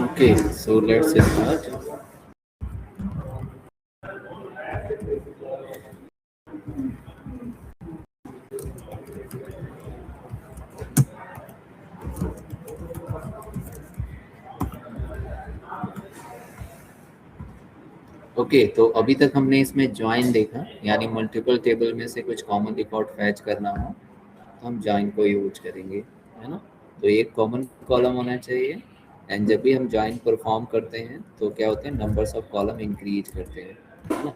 Okay, so let's start. Okay तो अभी तक हमने इसमें ज्वाइन देखा, यानी मल्टीपल टेबल में से कुछ कॉमन रिकॉर्ड फैच करना हो तो हम ज्वाइन को यूज करेंगे, है ना। तो एक कॉमन कॉलम होना चाहिए, एंड जब भी हम ज्वाइन परफॉर्म करते हैं तो क्या होते हैं, नंबर्स ऑफ कॉलम इंक्रीज करते हैं, है ना।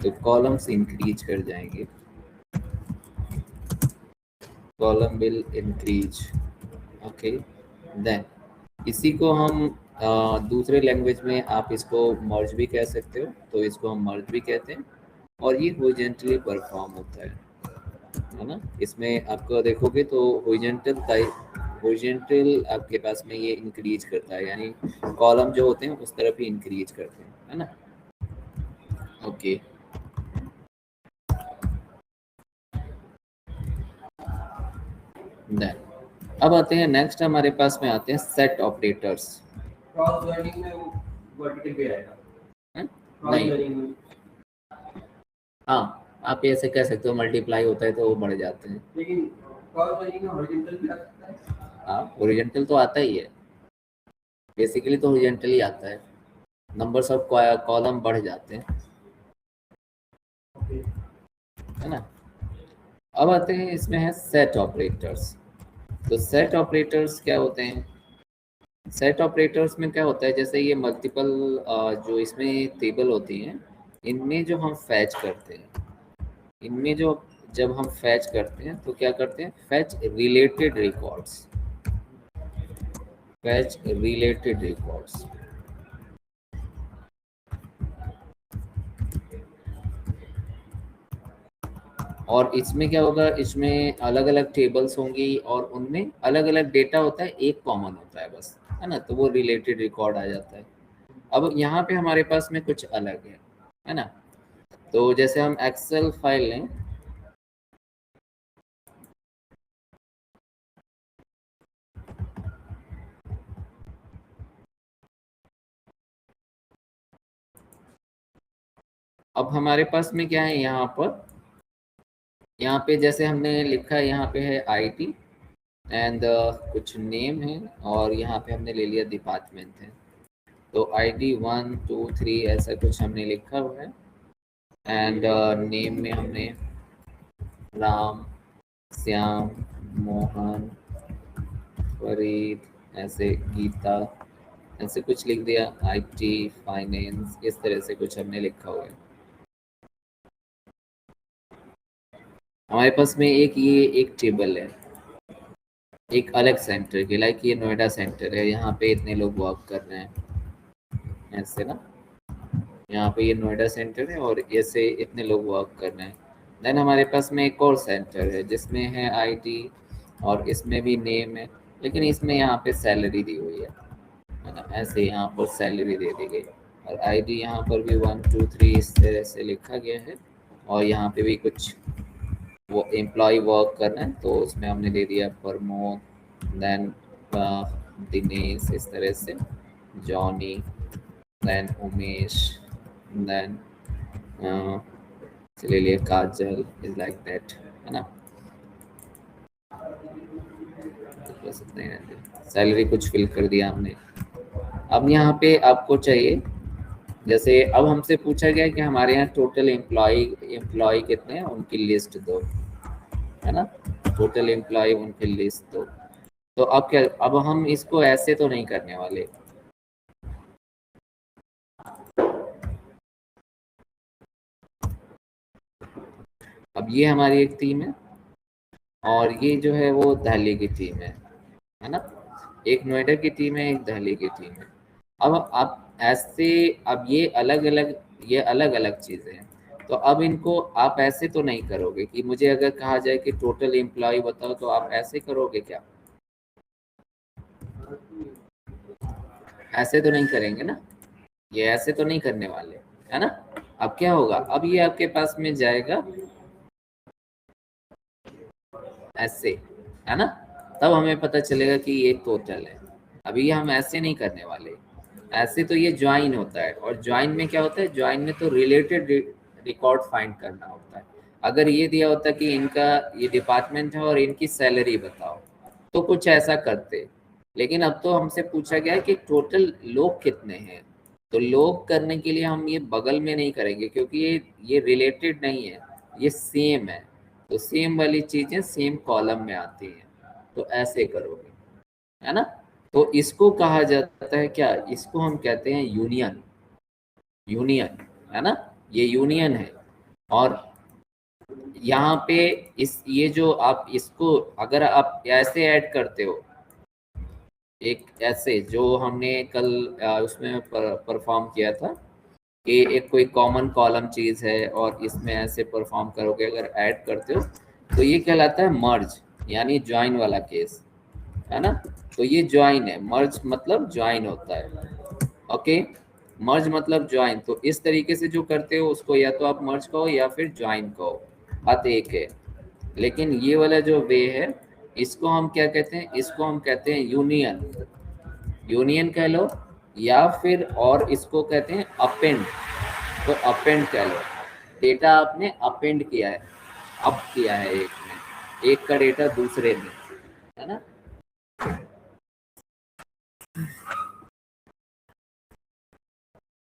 तो कॉलम्स इंक्रीज कर जाएंगे, column will increase. Okay, then इसी को हम दूसरे लैंग्वेज में आप इसको मर्ज भी कह सकते हो, तो इसको हम मर्ज भी कहते हैं, और ये हॉरिजॉन्टली परफॉर्म होता है ना। इसमें आपको देखोगे तो हॉरिजॉन्टल आपके पास में ये इंक्रीज करता है, यानी कॉलम जो होते हैं उस तरफ ही इंक्रीज करते हैं, है ना। ओके, देन अब आते हैं नेक्स्ट, हमारे पास में आते हैं सेट ऑपरेटर्स। क्रॉस जॉइनिंग में वो वर्टिकल भी आएगा, नहीं, हाँ आप ऐसे कह सकते हो, मल्टीप्लाई होता है तो वो बढ़ जाते हैं, लेकिन क्रॉस जॉइनिंग में हॉरिजॉन्टल भी आ सकता है। हाँ, हॉरिजॉन्टल तो आता ही है, बेसिकली तो हॉरिजॉन्टल ही आता है, नंबर्स ऑफ कॉलम बढ़ जाते हैं, है ना। अब आते हैं, इसमें है सेट ऑपरेटर्स। तो सेट ऑपरेटर्स क्या होते हैं, सेट ऑपरेटर्स में क्या होता है, जैसे ये मल्टीपल जो इसमें टेबल होती हैं, इनमें जो हम फैच करते हैं, इनमें जो जब हम फैच करते हैं तो क्या करते हैं, fetch related records, fetch related records. और इसमें क्या होगा, इसमें अलग अलग टेबल्स होंगी और उनमें अलग अलग डेटा होता है, एक कॉमन होता है बस, है ना, तो वो रिलेटेड रिकॉर्ड आ जाता है। अब यहाँ पे हमारे पास में कुछ अलग है ना। तो जैसे हम एक्सेल फाइल लें, अब हमारे पास में क्या है, यहाँ पे जैसे हमने लिखा है, यहाँ पे है आईटी एंड कुछ नेम है, और यहाँ पे हमने ले लिया डिपार्टमेंट है, तो आईडी 1 2 3 ऐसा कुछ हमने लिखा हुआ है, एंड नेम में हमने राम, श्याम, मोहन, फरीद, ऐसे गीता, ऐसे कुछ लिख दिया, आईटी, फाइनेंस, इस तरह से कुछ हमने लिखा हुआ है। हमारे पास में एक टेबल है, एक अलग सेंटर की, लाइक ये नोएडा सेंटर है, यहाँ पे इतने लोग वर्क कर रहे हैं, ऐसे ना, यहाँ पे ये नोएडा सेंटर है और ऐसे इतने लोग वर्क कर रहे हैं। देन हमारे पास में एक और सेंटर है जिसमें है आईटी, और इसमें भी नेम है, लेकिन इसमें यहाँ पे सैलरी दी हुई है ना, ऐसे यहाँ पर सैलरी दे दी गई, और आईडी यहाँ पर भी 1 2 3 इस तरह से लिखा गया है, और यहाँ पे भी कुछ वो एम्प्लॉय वर्क कर रहे हैं, तो उसमें हमने दे दिया प्रमोद, देन दिनेश, इस तरह से जॉनी, देन उमेश, देन ले लिए काजल, इज लाइक दैट, है ना। सैलरी कुछ फिल कर दिया हमने। अब यहाँ पे आपको चाहिए, जैसे अब हमसे पूछा गया कि हमारे यहाँ टोटल एम्प्लॉय कितने हैं, उनकी लिस्ट दो, है ना, टोटल एम्प्लॉय उनकी लिस्ट दो। तो अब क्या, अब हम इसको ऐसे तो नहीं करने वाले, अब ये हमारी एक टीम है, और ये जो है वो दहली की टीम है ना, एक नोएडा की टीम है, एक दहली की टीम है। अब आप ऐसे, अब ये अलग अलग चीजें हैं। तो अब इनको आप ऐसे तो नहीं करोगे कि मुझे अगर कहा जाए कि टोटल एम्प्लॉय बताओ, तो आप ऐसे करोगे क्या? ऐसे तो नहीं करेंगे ना, ये ऐसे तो नहीं करने वाले, है ना। अब क्या होगा, अब ये आपके पास में जाएगा ऐसे, है ना। तब हमें पता चलेगा कि ये टोटल है। अभी हम ऐसे नहीं करने वाले। ऐसे तो ये ज्वाइन होता है, और ज्वाइन में क्या होता है, ज्वाइन में तो रिलेटेड रिकॉर्ड फाइंड करना होता है। अगर ये दिया होता कि इनका ये डिपार्टमेंट है और इनकी सैलरी बताओ, तो कुछ ऐसा करते। लेकिन अब तो हमसे पूछा गया है कि टोटल लोग कितने हैं। तो लोग करने के लिए हम ये बगल में नहीं करेंगे, क्योंकि ये रिलेटेड नहीं है, ये सेम है। तो सेम वाली चीजें सेम कॉलम में आती हैं, तो ऐसे करोगे, है ना। तो इसको कहा जाता है क्या, इसको हम कहते हैं यूनियन। यूनियन, है ना, ये यूनियन है। और यहाँ पे इस ये जो आप इसको अगर आप ऐसे ऐड करते हो, एक ऐसे जो हमने कल उसमें परफॉर्म किया था कि एक कोई कॉमन कॉलम चीज है और इसमें ऐसे परफॉर्म करोगे, अगर ऐड करते हो, तो ये कहलाता है मर्ज, यानी ज्वाइन वाला केस, है ना। तो ये ज्वाइन है, मर्ज मतलब ज्वाइन होता है। ओके, मर्ज मतलब ज्वाइन। तो इस तरीके से जो करते हो उसको या तो आप मर्ज कहो या फिर ज्वाइन कहो, बात एक है। लेकिन ये वाला जो वे है, इसको हम क्या कहते हैं, इसको हम कहते हैं यूनियन। यूनियन कह लो, या फिर और इसको कहते हैं अपेंड। तो अपेंड कह लो, डेटा आपने अपेंड किया है, अप किया है एक में, एक का डेटा दूसरे में, है ना।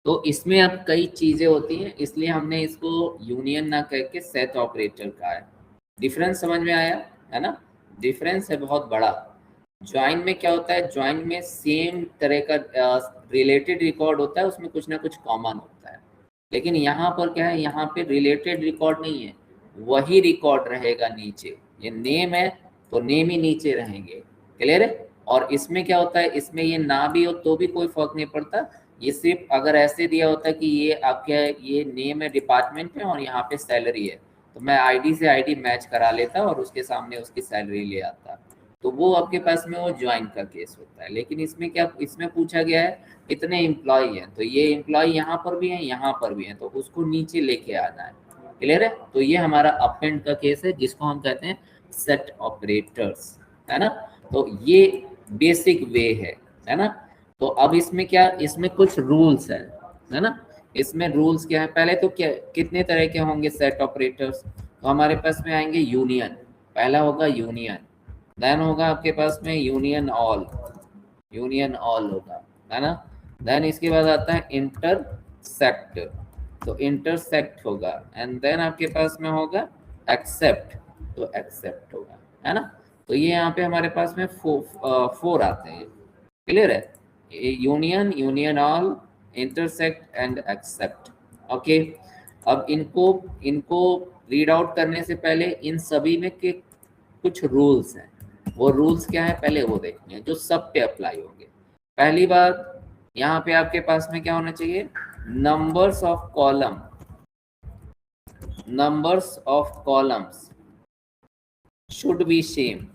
तो इसमें अब कई चीजें होती हैं, इसलिए हमने इसको यूनियन ना कह के सेट ऑपरेटर कहा है। डिफरेंस समझ में आया, है ना। डिफरेंस है बहुत बड़ा। ज्वाइन में क्या होता है, ज्वाइन में सेम तरह का रिलेटेड रिकॉर्ड होता है, उसमें कुछ ना कुछ कॉमन होता है। लेकिन यहाँ पर क्या है, यहाँ पे रिलेटेड रिकॉर्ड नहीं है, वही रिकॉर्ड रहेगा नीचे। ये नेम है, तो नेम ही नीचे रहेंगे। क्लियर है। और इसमें क्या होता है, इसमें ये ना भी हो तो भी कोई फर्क नहीं पड़ता। ये सिर्फ अगर ऐसे दिया होता कि ये आपके ये नेम है, डिपार्टमेंट है, और यहाँ पे सैलरी है, तो मैं आईडी से आईडी मैच करा लेता और उसके सामने उसकी सैलरी ले आता। तो वो आपके पास में वो ज्वाइन का केस होता है। लेकिन इसमें क्या, इसमें पूछा गया है इतने एम्प्लॉय हैं, तो ये एम्प्लॉय यहाँ पर भी हैं, यहाँ पर भी हैं, तो उसको नीचे लेके आना है। क्लियर है। तो ये हमारा अपेंड का केस है, जिसको हम कहते हैं सेट ऑपरेटर्स, है ना। तो ये बेसिक वे है ना। तो अब इसमें क्या, इसमें कुछ रूल्स है ना। इसमें रूल्स क्या है, पहले तो क्या, कितने तरह के होंगे सेट ऑपरेटर्स, तो हमारे पास में आएंगे यूनियन। पहला होगा यूनियन, देन होगा आपके पास में यूनियन ऑल, यूनियन ऑल होगा, है ना। देन इसके बाद आता है इंटरसेक्ट, तो इंटरसेक्ट होगा। एंड देन आपके पास में होगा एक्सेप्ट, तो एक्सेप्ट होगा, है ना। तो ये यहाँ पे हमारे पास में फोर आते हैं। क्लियर है, union, union all, intersect and except. Okay. अब इनको इनको रीड आउट करने से पहले इन सभी में के कुछ रूल्स हैं। वो रूल्स क्या है, पहले वो देखते हैं जो सब पे अप्लाई होंगे। पहली बात, यहाँ पे आपके पास में क्या होना चाहिए, numbers of column, numbers of columns should be same,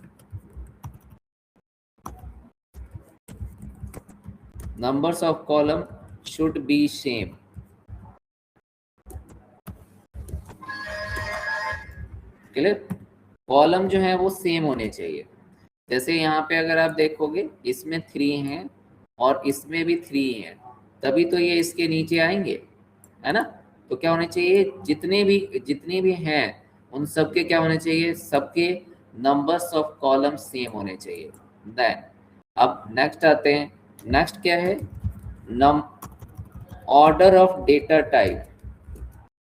numbers of column should be same। Clear, column जो है वो सेम होने चाहिए। जैसे यहाँ पे अगर आप देखोगे, इसमें 3 हैं और इसमें भी 3 हैं, तभी तो ये इसके नीचे आएंगे, है ना। तो क्या होने चाहिए, जितने भी हैं उन सबके क्या होने चाहिए, सबके नंबर्स ऑफ कॉलम सेम होने चाहिए। देन अब नेक्स्ट आते हैं, नेक्स्ट क्या है, num order of data type,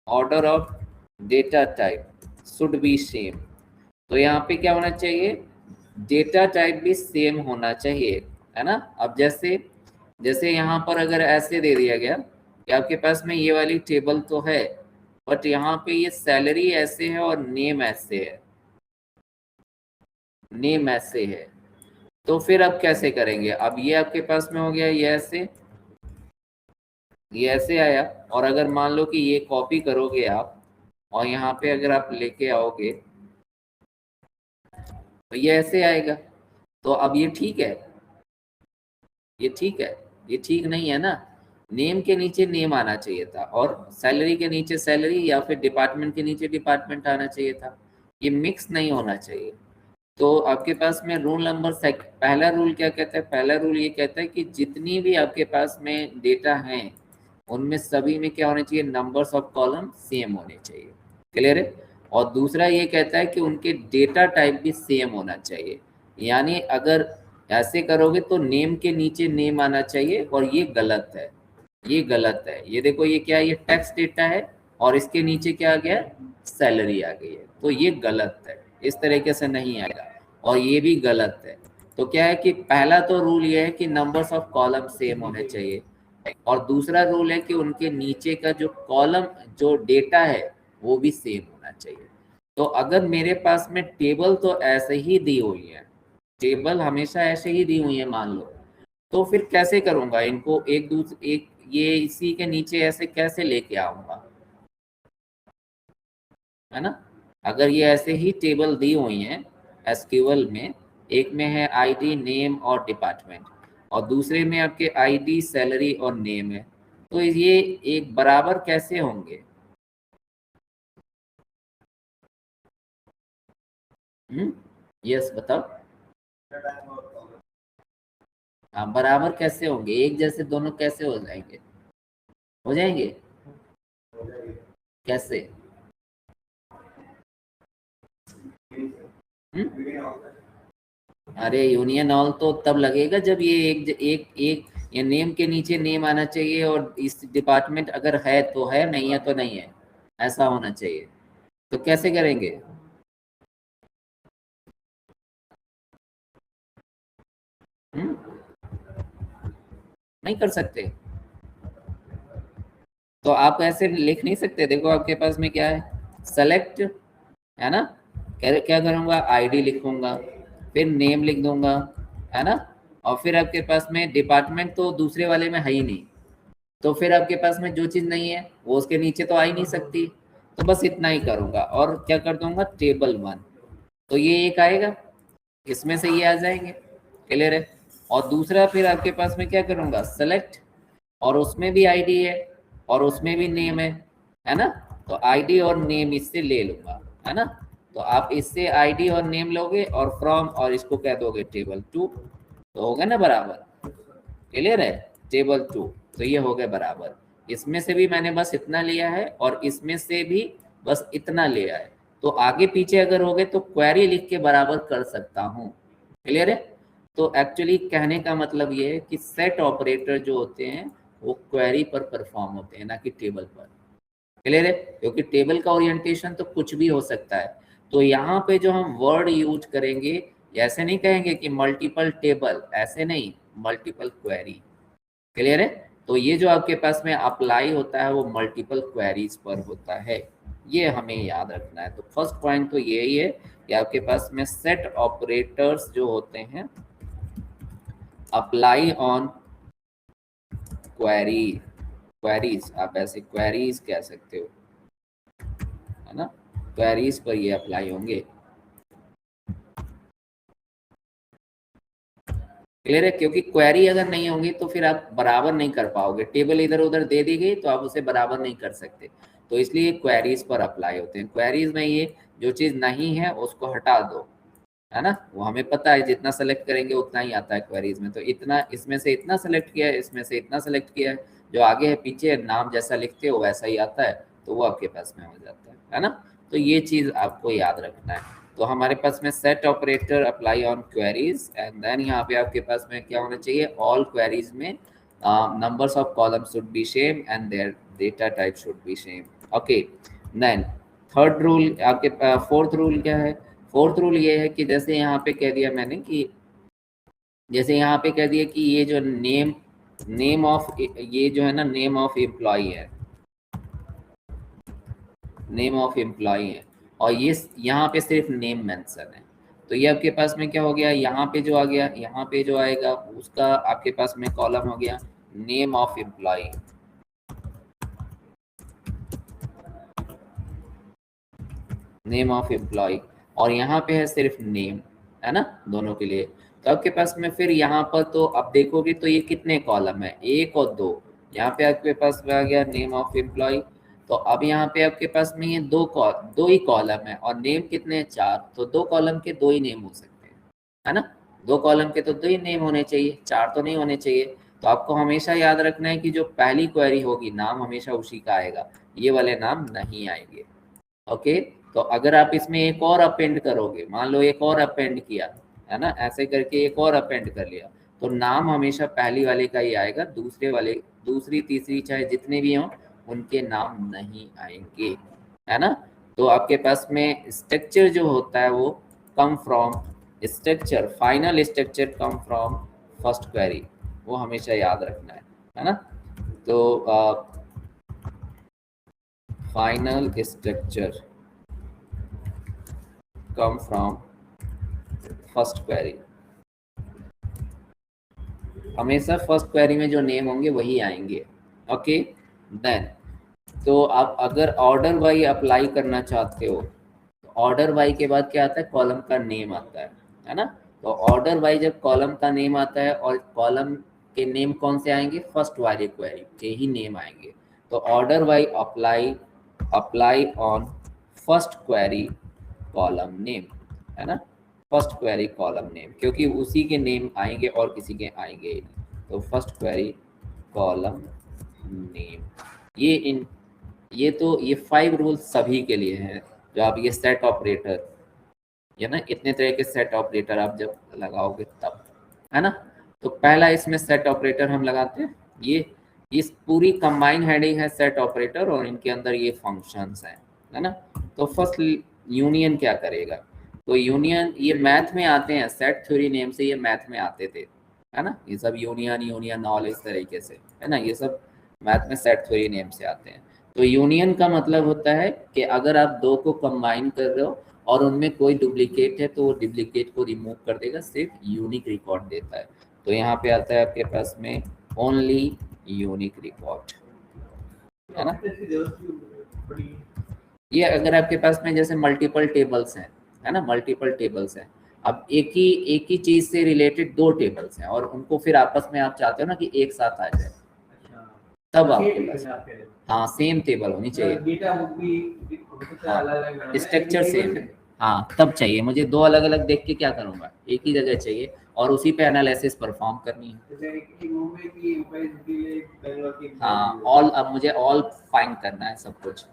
order of data type should be same. तो यहाँ पे क्या होना चाहिए, डेटा टाइप भी सेम होना चाहिए, है ना। अब जैसे जैसे यहाँ पर अगर ऐसे दे दिया गया कि आपके पास में ये वाली टेबल तो है, बट यहाँ पे ये सैलरी ऐसे है और नेम ऐसे है, नेम ऐसे है, तो फिर अब कैसे करेंगे। अब ये आपके पास में हो गया ये ऐसे, ये ऐसे आया। और अगर मान लो कि ये कॉपी करोगे आप और यहाँ पे अगर आप लेके आओगे तो ये ऐसे आएगा। तो अब ये ठीक है? ये ठीक है? ये ठीक नहीं है ना। नेम के नीचे नेम आना चाहिए था और सैलरी के नीचे सैलरी या फिर डिपार्टमेंट के नीचे डिपार्टमेंट आना चाहिए था। ये मिक्स नहीं होना चाहिए। तो आपके पास में रूल नंबर पहला रूल क्या कहता है? पहला रूल ये कहता है कि जितनी भी आपके पास में डेटा हैं उनमें सभी में क्या होने चाहिए? नंबर्स ऑफ कॉलम सेम होने चाहिए। क्लियर है? और दूसरा ये कहता है कि उनके डेटा टाइप भी सेम होना चाहिए। यानी अगर ऐसे करोगे तो नेम के नीचे नेम आना चाहिए और ये गलत है। ये गलत है। ये देखो ये क्या है? ये टेक्स्ट डेटा है और इसके नीचे क्या आ गया? सैलरी आ गई है। तो ये गलत है। इस तरीके से नहीं आएगा। और ये भी गलत है। तो क्या है कि पहला तो रूल ये है कि नंबर्स ऑफ कॉलम सेम होने चाहिए और दूसरा रूल है कि उनके नीचे का जो कॉलम जो डेटा है वो भी सेम होना चाहिए। तो अगर मेरे पास में टेबल तो ऐसे ही दी हुई है, टेबल हमेशा ऐसे ही दी हुई है मान लो, तो फिर कैसे करूंगा इनको? एक दूसरे एक ये इसी के नीचे ऐसे कैसे लेके आऊंगा? है ना? अगर ये ऐसे ही टेबल दी हुई है एसक्यूएल में, एक में है आईडी नेम और डिपार्टमेंट और दूसरे में आपके आईडी सैलरी और नेम है, तो ये एक बराबर कैसे होंगे? यस बताओ। हाँ, बराबर कैसे होंगे? एक जैसे दोनों कैसे हो जाएंगे? हो जाएंगे? कैसे? हम्म अरे यूनियन ऑल तो तब लगेगा जब ये एक ये नेम के नीचे नेम आना चाहिए और इस डिपार्टमेंट अगर है तो है, नहीं है तो नहीं है, ऐसा होना चाहिए। तो कैसे करेंगे? हम्म नहीं कर सकते? तो आप ऐसे लिख नहीं सकते? देखो आपके पास में क्या है? सेलेक्ट, है ना? क्या क्या करूंगा? आईडी लिखूंगा, फिर नेम लिख दूंगा, है ना? और फिर आपके पास में डिपार्टमेंट तो दूसरे वाले में है ही नहीं, तो फिर आपके पास में जो चीज नहीं है वो उसके नीचे तो आ ही नहीं सकती। तो बस इतना ही करूंगा और क्या कर दूंगा? Table one. तो ये एक आएगा, इसमें से ये आ जाएंगे। क्लियर है? और दूसरा फिर आपके पास में क्या करूंगा? सेलेक्ट, और उसमें भी आईडी है और उसमें भी नेम है ना? तो आईडी और नेम इससे ले लूंगा, है ना? तो आप इससे आईडी और नेम लोगे और फ्रॉम और इसको कह दोगे टेबल टू, तो हो गया ना बराबर? क्लियर है? Table two. तो ये हो गया बराबर। इसमें से भी मैंने बस इतना लिया है और इसमें से भी बस इतना लिया है। तो आगे पीछे अगर हो गए तो क्वेरी लिख के बराबर कर सकता हूँ। क्लियर है? तो एक्चुअली कहने का मतलब ये है कि सेट ऑपरेटर जो होते हैं वो क्वेरी पर परफॉर्म होते हैं, ना कि टेबल पर। क्लियर है? क्योंकि टेबल का ओरिएंटेशन तो कुछ भी हो सकता है। तो यहाँ पे जो हम वर्ड यूज करेंगे, ऐसे नहीं कहेंगे कि मल्टीपल टेबल, ऐसे नहीं, मल्टीपल क्वेरी। क्लियर है? तो ये जो आपके पास में अप्लाई होता है वो मल्टीपल क्वेरीज पर होता है। ये हमें याद रखना है। तो फर्स्ट पॉइंट तो यही है कि आपके पास में सेट ऑपरेटर्स जो होते हैं अप्लाई ऑन क्वेरी, क्वेरीज, आप ऐसे क्वेरीज कह सकते हो, है ना? क्वेरीज पर ये अप्लाई होंगे। क्लियर है? क्योंकि क्वेरी अगर नहीं होगी तो फिर आप बराबर नहीं कर पाओगे। टेबल इधर उधर दे दी गई तो आप उसे बराबर नहीं कर सकते। तो इसलिए क्वेरीज पर अप्लाई होते हैं। क्वेरीज में ये जो चीज नहीं है उसको हटा दो, है ना? वो हमें पता है जितना सेलेक्ट करेंगे उतना ही आता है क्वेरीज में। तो इतना इसमें से इतना सेलेक्ट किया है, इसमें से इतना सेलेक्ट किया है, जो आगे है पीछे नाम जैसा लिखते हो वैसा ही आता है, तो वो आपके पास में हो जाता है ना? तो ये चीज आपको याद रखना है। तो हमारे पास में set operator apply on queries and then यहाँ पे आपके पास में क्या होना चाहिए? ऑल क्वेरीज में numbers of columns should be same and their data type should be same. Okay, then third rule आपके फोर्थ रूल क्या है? फोर्थ रूल ये है कि जैसे यहाँ पे कह दिया मैंने कि जैसे यहाँ पे कह दिया कि ये जो नेम नेम ऑफ ये जो है ना नेम ऑफ एम्प्लॉय है, नेम ऑफ एम्प्लॉय है और ये यहाँ पे सिर्फ नेम मेंशन है। तो ये आपके पास में क्या हो गया? यहाँ पे जो आ गया, यहाँ पे जो आएगा उसका आपके पास में कॉलम हो गया name of employee. Name of employee, और यहाँ पे है सिर्फ नेम, है ना, दोनों के लिए। तो आपके पास में फिर यहाँ पर तो अब देखोगे तो ये कितने कॉलम है, 1 और 2। यहाँ पे आपके पास में आ गया नेम ऑफ एम्प्लॉय। तो अब यहाँ पे आपके पास में ये दो ही कॉलम है, और नेम कितने हैं, 4। तो 2 कॉलम के 2 ही नेम हो सकते हैं, है ना। 2 कॉलम के तो 2 ही नेम होने चाहिए, 4 तो नहीं होने चाहिए। तो आपको हमेशा याद रखना है कि जो पहली क्वेरी होगी नाम हमेशा उसी का आएगा, ये वाले नाम नहीं आएंगे। ओके। तो अगर आप इसमें एक और अपेंड करोगे, मान लो एक और अपेंड किया, है ना, ऐसे करके एक और अपेंड कर लिया, तो नाम हमेशा पहली वाले का ही आएगा, दूसरे वाले, दूसरी तीसरी चाहे जितने भी हों उनके नाम नहीं आएंगे, है ना। तो आपके पास में स्ट्रक्चर जो होता है वो come from structure, final structure come from first query, वो हमेशा याद रखना है ना। तो final structure come from first query, हमेशा फर्स्ट क्वेरी में जो नेम होंगे वही आएंगे। ओके। देन तो आप अगर ऑर्डर वाई अप्लाई करना चाहते हो, तो ऑर्डर वाई के बाद क्या आता है, कॉलम का नेम आता है ना। तो ऑर्डर वाई जब कॉलम का नेम आता है, और कॉलम के नेम कौन से आएंगे, फर्स्ट वाली क्वेरी के ही नेम आएंगे। तो order by apply apply on first query column name, है ना, फर्स्ट क्वेरी कॉलम नेम, क्योंकि उसी के नेम आएंगे और किसी के आएंगे ही नहीं। तो फर्स्ट क्वेरी कॉलम नेम, ये 5 रूल्स सभी के लिए हैं। जो आप ये सेट ऑपरेटर, ये ना इतने तरह के सेट ऑपरेटर आप जब लगाओगे तब, है ना। तो पहला इसमें सेट ऑपरेटर हम लगाते हैं, ये इस पूरी कंबाइन हेडिंग है सेट ऑपरेटर, और इनके अंदर ये फंक्शंस हैं, है ना। तो फर्स्ट यूनियन क्या करेगा, तो यूनियन ये मैथ में आते हैं, सेट थ्योरी नेम से ये मैथ में आते थे, है ना। ये सब यूनियन यूनियन ऑल इस तरीके से, है ना, ये सब मैथ में सेट थ्योरी नेम से आते हैं। तो यूनियन का मतलब होता है कि अगर आप दो को कंबाइन कर रहे हो और उनमें कोई डुप्लीकेट है, तो वो डुप्लीकेट को रिमूव कर देगा, सिर्फ यूनिक रिकॉर्ड देता है। तो यहाँ पे आता है आपके पास में ओनली यूनिक रिकॉर्ड, है ना। ये अगर आपके पास में जैसे मल्टीपल टेबल्स हैं, है ना, मल्टीपल टेबल्स हैं, अब एक ही चीज से रिलेटेड 2 टेबल्स हैं, और उनको फिर आपस में आप चाहते हो ना कि एक साथ आ जाए, तब आपके पास, हाँ, सेम टेबल होनी चाहिए, हाँ, स्ट्रक्चर सेम है, हाँ, तब चाहिए मुझे। 2 अलग अलग देख के क्या करूंगा, एक ही जगह चाहिए, और उसी पे एनालिसिस परफॉर्म करनी है। हाँ, ऑल, अब मुझे ऑल फाइंड करना है सब कुछ,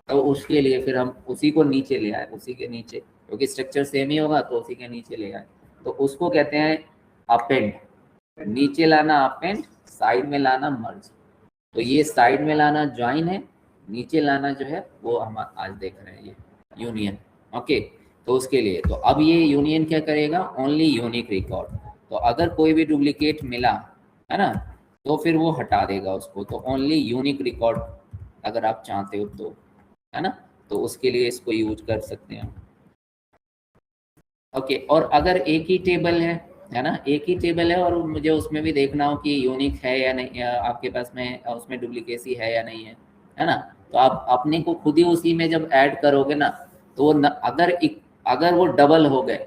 तो उसके लिए फिर हम उसी को नीचे ले आए, उसी के नीचे, क्योंकि स्ट्रक्चर सेम ही होगा तो उसी के नीचे ले आए। तो उसको कहते हैं अपेंड, नीचे लाना अपेंड, साइड में लाना मर्ज। तो ये साइड में लाना ज्वाइन है, नीचे लाना जो है वो हम आज देख रहे हैं, ये यूनियन। ओके। तो उसके लिए तो अब ये यूनियन क्या करेगा, ओनली यूनिक रिकॉर्ड। तो अगर कोई भी डुप्लीकेट मिला, है ना, तो फिर वो हटा देगा उसको। तो ओनली यूनिक रिकॉर्ड अगर आप चाहते हो तो, है ना, तो उसके लिए इसको यूज कर सकते हैं। ओके। और अगर एक ही टेबल है ना, एक ही टेबल है, और मुझे उसमें भी देखना हो कि यूनिक है या नहीं, या आपके पास में उसमें डुप्लीकेसी है या नहीं है ना, तो आप अपने को खुद ही उसी में जब ऐड करोगे ना, तो वो अगर वो डबल हो गए,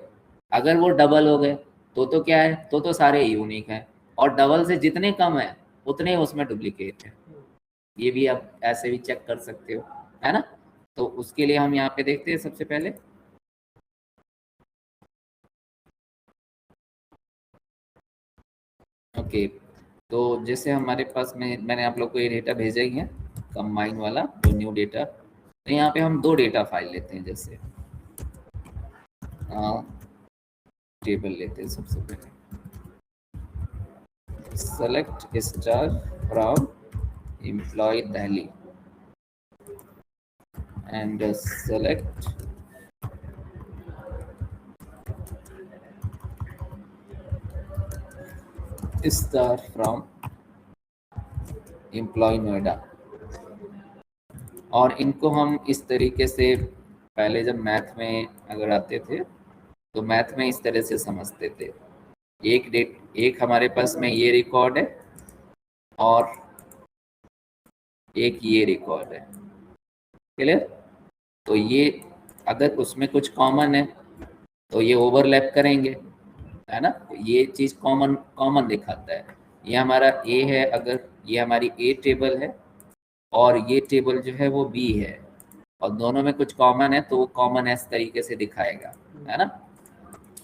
अगर वो डबल हो गए तो क्या है, तो सारे यूनिक हैं, और डबल से जितने कम है उतने उसमें डुप्लीकेट है। ये भी आप ऐसे भी चेक कर सकते हो, है ना। तो उसके लिए हम यहाँ पे देखते हैं सबसे पहले, ओके। तो जैसे हमारे पास में, मैंने आप लोग को ये डेटा भेजा ही है, कंबाइन वाला जो न्यू डेटा। तो यहाँ पे हम 2 डेटा फाइल लेते हैं, जैसे टेबल लेते हैं सबसे पहले, select star from employ Delhi and select star from employ Noida. और इनको हम इस तरीके से, पहले जब मैथ में अगर आते थे तो मैथ में इस तरह से समझते थे, एक हमारे पास में ये रिकॉर्ड है, और एक ये रिकॉर्ड है, क्लियर। तो ये अगर उसमें कुछ कॉमन है तो ये ओवरलैप करेंगे, है ना। ये चीज़ कॉमन कॉमन दिखाता है। ये हमारा ए है, अगर ये हमारी ए टेबल है और ये टेबल जो है वो बी है और दोनों में कुछ कॉमन है तो वो कॉमन इस तरीके से दिखाएगा, है ना।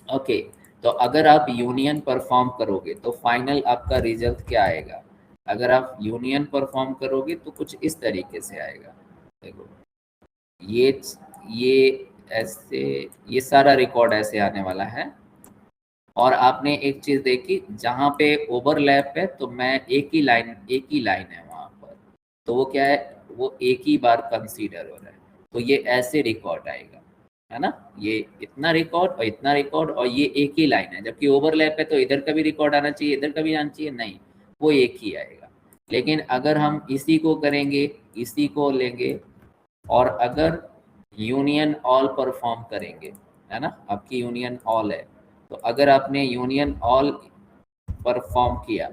ओके, तो अगर आप यूनियन परफॉर्म करोगे तो फाइनल आपका रिजल्ट क्या आएगा। अगर आप यूनियन परफॉर्म करोगे तो कुछ इस तरीके से आएगा। देखो ये ये ऐसे, ये सारा रिकॉर्ड ऐसे आने वाला है। और आपने एक चीज देखी, जहां पे ओवरलैप है तो मैं एक ही लाइन है वहां पर, तो वो क्या है, वो एक ही बार कंसीडर हो रहा है, तो ये ऐसे रिकॉर्ड आएगा, है ना। ये इतना रिकॉर्ड और इतना रिकॉर्ड और ये एक ही लाइन है, जबकि ओवरलैप है तो इधर का भी रिकॉर्ड आना चाहिए, इधर का भी आना चाहिए, नहीं, वो एक ही आएगा। लेकिन अगर हम इसी को करेंगे, इसी को लेंगे और अगर यूनियन ऑल परफॉर्म करेंगे, है ना, आपकी यूनियन ऑल है, तो अगर आपने यूनियन ऑल परफॉर्म किया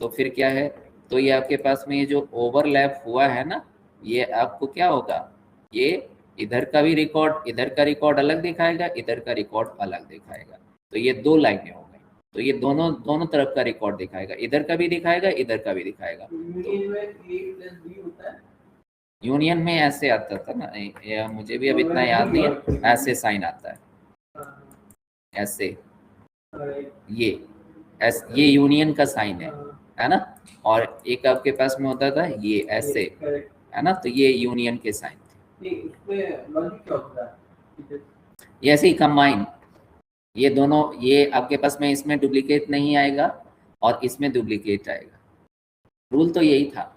तो फिर क्या है, तो ये आपके पास में ये जो ओवरलैप हुआ है ना, ये आपको क्या होगा, ये इधर का भी रिकॉर्ड, इधर का रिकॉर्ड अलग दिखाएगा, इधर का रिकॉर्ड अलग दिखाएगा, तो ये दो लाइनें हो गई, तो ये दोनों दोनों तरफ का रिकॉर्ड दिखाएगा, इधर का भी दिखाएगा, इधर का भी दिखाएगा। यूनियन में ऐसे आता था ना, मुझे भी अब इतना याद नहीं है, ऐसे साइन आता है, ऐसे, ये ये यूनियन का साइन है ना। और एक आपके पास में होता था ये ऐसे, है ना, तो ये यूनियन के साइन थे। ये ऐसे ही कंबाइन, ये दोनों, ये आपके पास में इसमें डुप्लीकेट नहीं आएगा और इसमें डुप्लीकेट आएगा, रूल तो यही था।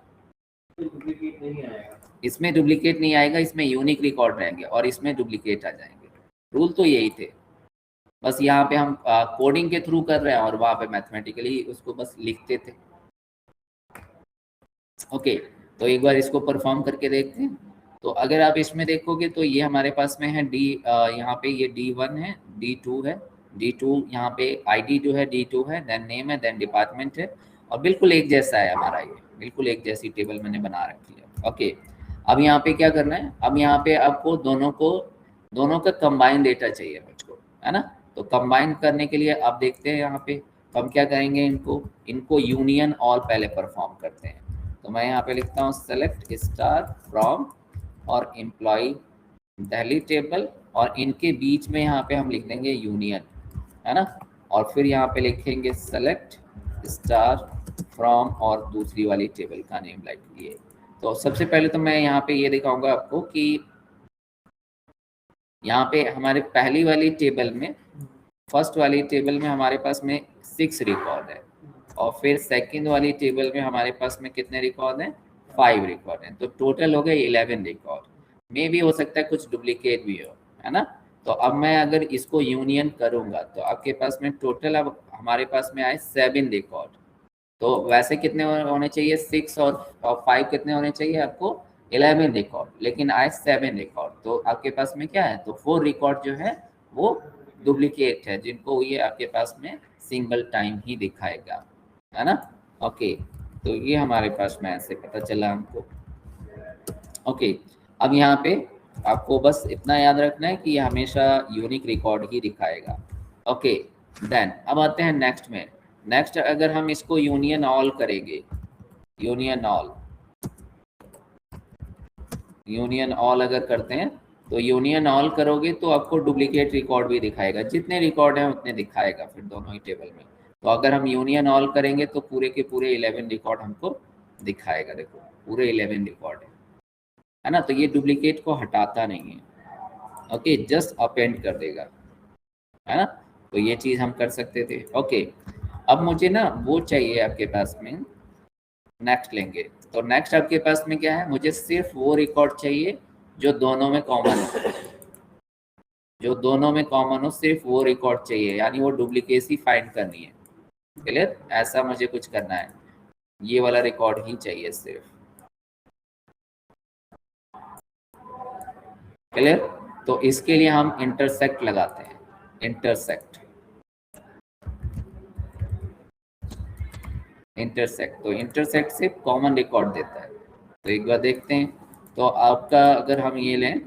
इसमें डुप्लीकेट नहीं आएगा, इसमें यूनिक रिकॉर्ड रहेंगे और इसमें डुप्लीकेट आ जाएंगे, रूल तो यही थे। बस यहाँ पे हम कोडिंग के थ्रू कर रहे हैं और वहाँ पे मैथमेटिकली उसको बस लिखते थे। ओके, तो एक बार इसको परफॉर्म करके देखते हैं। तो अगर आप इसमें देखोगे तो ये हमारे पास में है डी, यहाँ पे ये D1 है, D2 है, D2 यहाँ पे ID जो है D2 है, देन नेम है, देन डिपार्टमेंट है, और बिल्कुल एक जैसा है हमारा, ये बिल्कुल एक जैसी टेबल मैंने बना रखी है। ओके, अब यहाँ पे क्या करना है, अब यहाँ पे आपको दोनों का कंबाइन डेटा चाहिए मुझको, है ना। तो कंबाइन करने के लिए आप देखते हैं यहाँ पे, तो हम क्या करेंगे, इनको यूनियन ऑल पहले परफॉर्म करते हैं। तो मैं यहाँ पे लिखता हूँ सेलेक्ट स्टार फ्रॉम और एम्प्लॉय दिल्ली टेबल, और इनके बीच में यहाँ पे हम लिख देंगे यूनियन, है ना। और फिर यहाँ पे लिखेंगे सेलेक्ट स्टार फ्रॉम और दूसरी वाली टेबल का नेम लाइक ये। तो सबसे पहले तो मैं यहाँ पे ये दिखाऊंगा आपको कि यहाँ पे हमारे पहली वाली टेबल में, फर्स्ट वाली टेबल में हमारे पास में 6 रिकॉर्ड है, और फिर सेकंड वाली टेबल में हमारे पास में कितने रिकॉर्ड हैं, 5 रिकॉर्ड हैं, तो टोटल हो गए 11 रिकॉर्ड। मे भी हो सकता है कुछ डुप्लीकेट भी हो, है ना। तो अब मैं अगर इसको यूनियन करूंगा तो आपके पास में टोटल अब हमारे पास में आए 7 रिकॉर्ड। तो वैसे कितने होने चाहिए, 6 और 5 कितने होने चाहिए आपको, 11 रिकॉर्ड, लेकिन आए 7 रिकॉर्ड, तो आपके पास में क्या है, तो 4 रिकॉर्ड जो है वो डुप्लीकेट है, जिनको ये आपके पास में सिंगल टाइम ही दिखाएगा, है ना। ओके, तो ये हमारे पास में ऐसे पता चला हमको। ओके, अब यहाँ पे आपको बस इतना याद रखना है कि ये हमेशा यूनिक रिकॉर्ड ही दिखाएगा। ओके, देन अब आते हैं नेक्स्ट में। नेक्स्ट अगर हम इसको यूनियन ऑल करेंगे, यूनियन ऑल अगर करते हैं, तो यूनियन ऑल करोगे तो आपको डुप्लीकेट रिकॉर्ड भी दिखाएगा, जितने रिकॉर्ड हैं उतने दिखाएगा फिर दोनों ही टेबल में। तो अगर हम यूनियन ऑल करेंगे तो पूरे के पूरे 11 रिकॉर्ड हमको दिखाएगा, देखो पूरे 11 रिकॉर्ड है ना। तो ये डुप्लीकेट को हटाता नहीं है, ओके, जस्ट अपेंड कर देगा, है ना। तो ये चीज़ हम कर सकते थे। ओके, अब मुझे ना वो चाहिए आपके पास में, नेक्स्ट लेंगे। तो नेक्स्ट आपके पास में क्या है, मुझे सिर्फ वो रिकॉर्ड चाहिए जो दोनों में कॉमन हो, सिर्फ वो रिकॉर्ड चाहिए, यानी वो डुप्लीकेसी फाइंड करनी है। क्लियर, ऐसा मुझे कुछ करना है, ये वाला रिकॉर्ड ही चाहिए सिर्फ। क्लियर, तो इसके लिए हम इंटरसेक्ट लगाते हैं, इंटरसेक्ट, तो इंटरसेक्ट से कॉमन रिकॉर्ड देता है। तो एक बार देखते हैं, तो आपका अगर हम ये लें,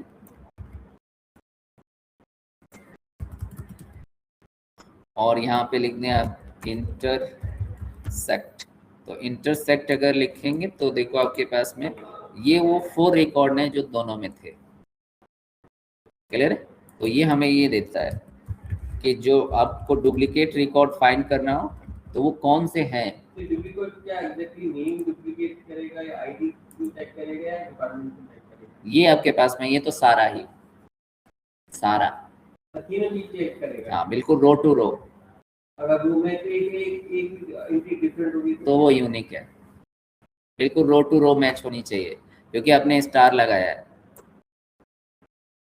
और यहाँ पे लिखने आप इंटरसेक्ट। तो इंटरसेक्ट अगर लिखेंगे तो देखो आपके पास में ये वो 4 रिकॉर्ड हैं जो दोनों में थे। क्लियर है? तो ये हमें ये देता है कि जो आपको डुप्लीकेट रिकॉर्ड फाइंड करना हो तो वो कौन से हैं। डुप्लीकेट क्या एग्जैक्टली नेम डुप्लीकेट करेगा या आईडी चेक करेगा या डिपार्टमेंट चेक करेगा? ये आपके पास में ये तो सारा ही सारा तीनों चीज चेक करेगा। हाँ बिल्कुल, रो टू रो। अगर रो में एक एंट्री डिफरेंट होगी तो वो यूनिक है। बिल्कुल रो टू रो मैच होनी चाहिए क्योंकि आपने स्टार लगाया है।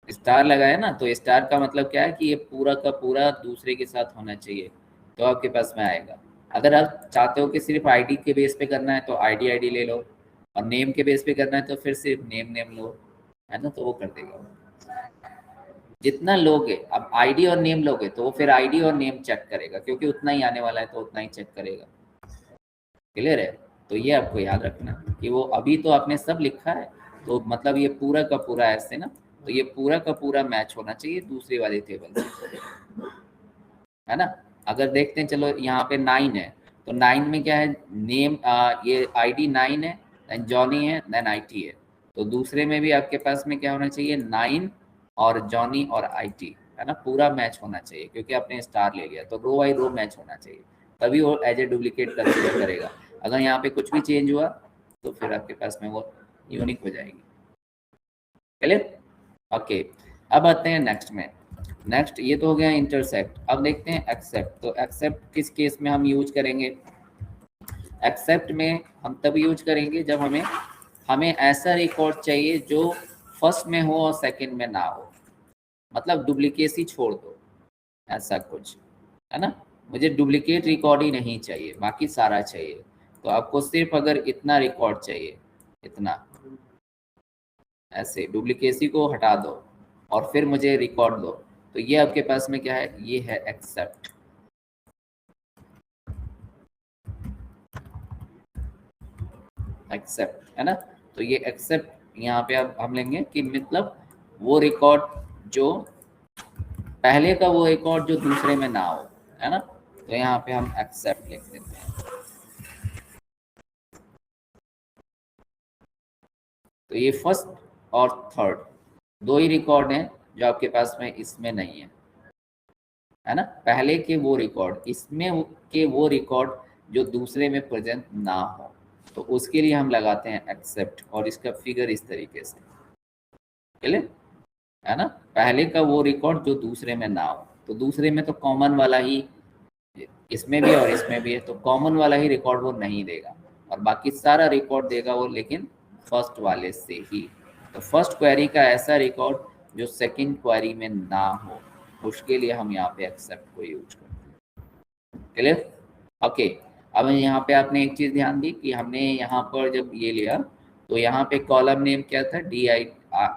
स्टार लगाया ना, तो स्टार का मतलब क्या है कि ये पूरा का पूरा दूसरे के साथ होना चाहिए तो आपके पास में आएगा। अगर आप चाहते हो कि सिर्फ आईडी के बेस पे करना है तो आईडी ले लो, और नेम के बेस पे करना है तो फिर सिर्फ नेम लो, है ना, तो वो कर देगा। जितना लोगे अब आईडी और नेम लोगे तो वो फिर आईडी और नेम चेक करेगा क्योंकि उतना ही आने वाला है तो उतना ही चेक करेगा। क्लियर है? तो ये आपको याद रखना कि वो अभी तो आपने सब लिखा है तो मतलब ये पूरा का पूरा ऐसे ना, तो ये पूरा का पूरा मैच होना चाहिए दूसरी वाली टेबल से, है ना। अगर देखते हैं चलो यहाँ पे 9 है तो 9 में क्या है, नेम ये आईडी 9 है, देन जॉनी है, देन आईटी है। तो दूसरे में भी आपके पास में क्या होना चाहिए, 9 और जॉनी और आईटी, है ना, पूरा मैच होना चाहिए क्योंकि आपने स्टार ले लिया तो रो बाई रो मैच होना चाहिए, तभी वो एज ए डुप्लीकेट कंसीडर करेगा। अगर यहाँ पे कुछ भी चेंज हुआ तो फिर आपके पास में वो यूनिक हो जाएगी। क्लियर? ओके, अब आते हैं नेक्स्ट में। नेक्स्ट ये तो हो गया इंटरसेक्ट। अब देखते हैं एक्सेप्ट। तो एक्सेप्ट किस केस में हम यूज करेंगे? एक्सेप्ट में हम तब यूज करेंगे जब हमें ऐसा रिकॉर्ड चाहिए जो फर्स्ट में हो और सेकंड में ना हो, मतलब डुप्लीकेसी छोड़ दो, ऐसा कुछ, है ना। मुझे डुप्लीकेट रिकॉर्ड ही नहीं चाहिए, बाकी सारा चाहिए। तो आपको सिर्फ अगर इतना रिकॉर्ड चाहिए, इतना, ऐसे डुप्लीकेसी को हटा दो और फिर मुझे रिकॉर्ड दो, तो ये आपके पास में क्या है, ये है एक्सेप्ट। एक्सेप्ट, है ना। तो ये एक्सेप्ट यहाँ पे अब हम लेंगे कि मतलब वो रिकॉर्ड जो पहले का वो रिकॉर्ड जो दूसरे में ना हो, है ना। तो यहाँ पे हम एक्सेप्ट लिख देते हैं। तो ये फर्स्ट और थर्ड दो ही रिकॉर्ड हैं जो आपके पास में इसमें नहीं है ना। पहले के वो रिकॉर्ड, इसमें के वो रिकॉर्ड जो दूसरे में प्रेजेंट ना हो, तो उसके लिए हम लगाते हैं एक्सेप्ट, और इसका फिगर इस तरीके से, क्लियर है ना। पहले का वो रिकॉर्ड जो दूसरे में ना हो, तो दूसरे में तो कॉमन वाला ही, इसमें भी और इसमें भी है, तो कॉमन वाला ही रिकॉर्ड वो नहीं देगा, और बाकी सारा रिकॉर्ड देगा वो, लेकिन फर्स्ट वाले से ही। तो फर्स्ट क्वेरी का ऐसा रिकॉर्ड जो सेकंड क्वेरी में ना हो, उसके लिए हम यहाँ पे एक्सेप्ट को यूज करते हैं। क्लियर? ओके, अब यहाँ पे आपने एक चीज ध्यान दी कि हमने यहाँ पर जब ये लिया तो यहाँ पे कॉलम नेम क्या था,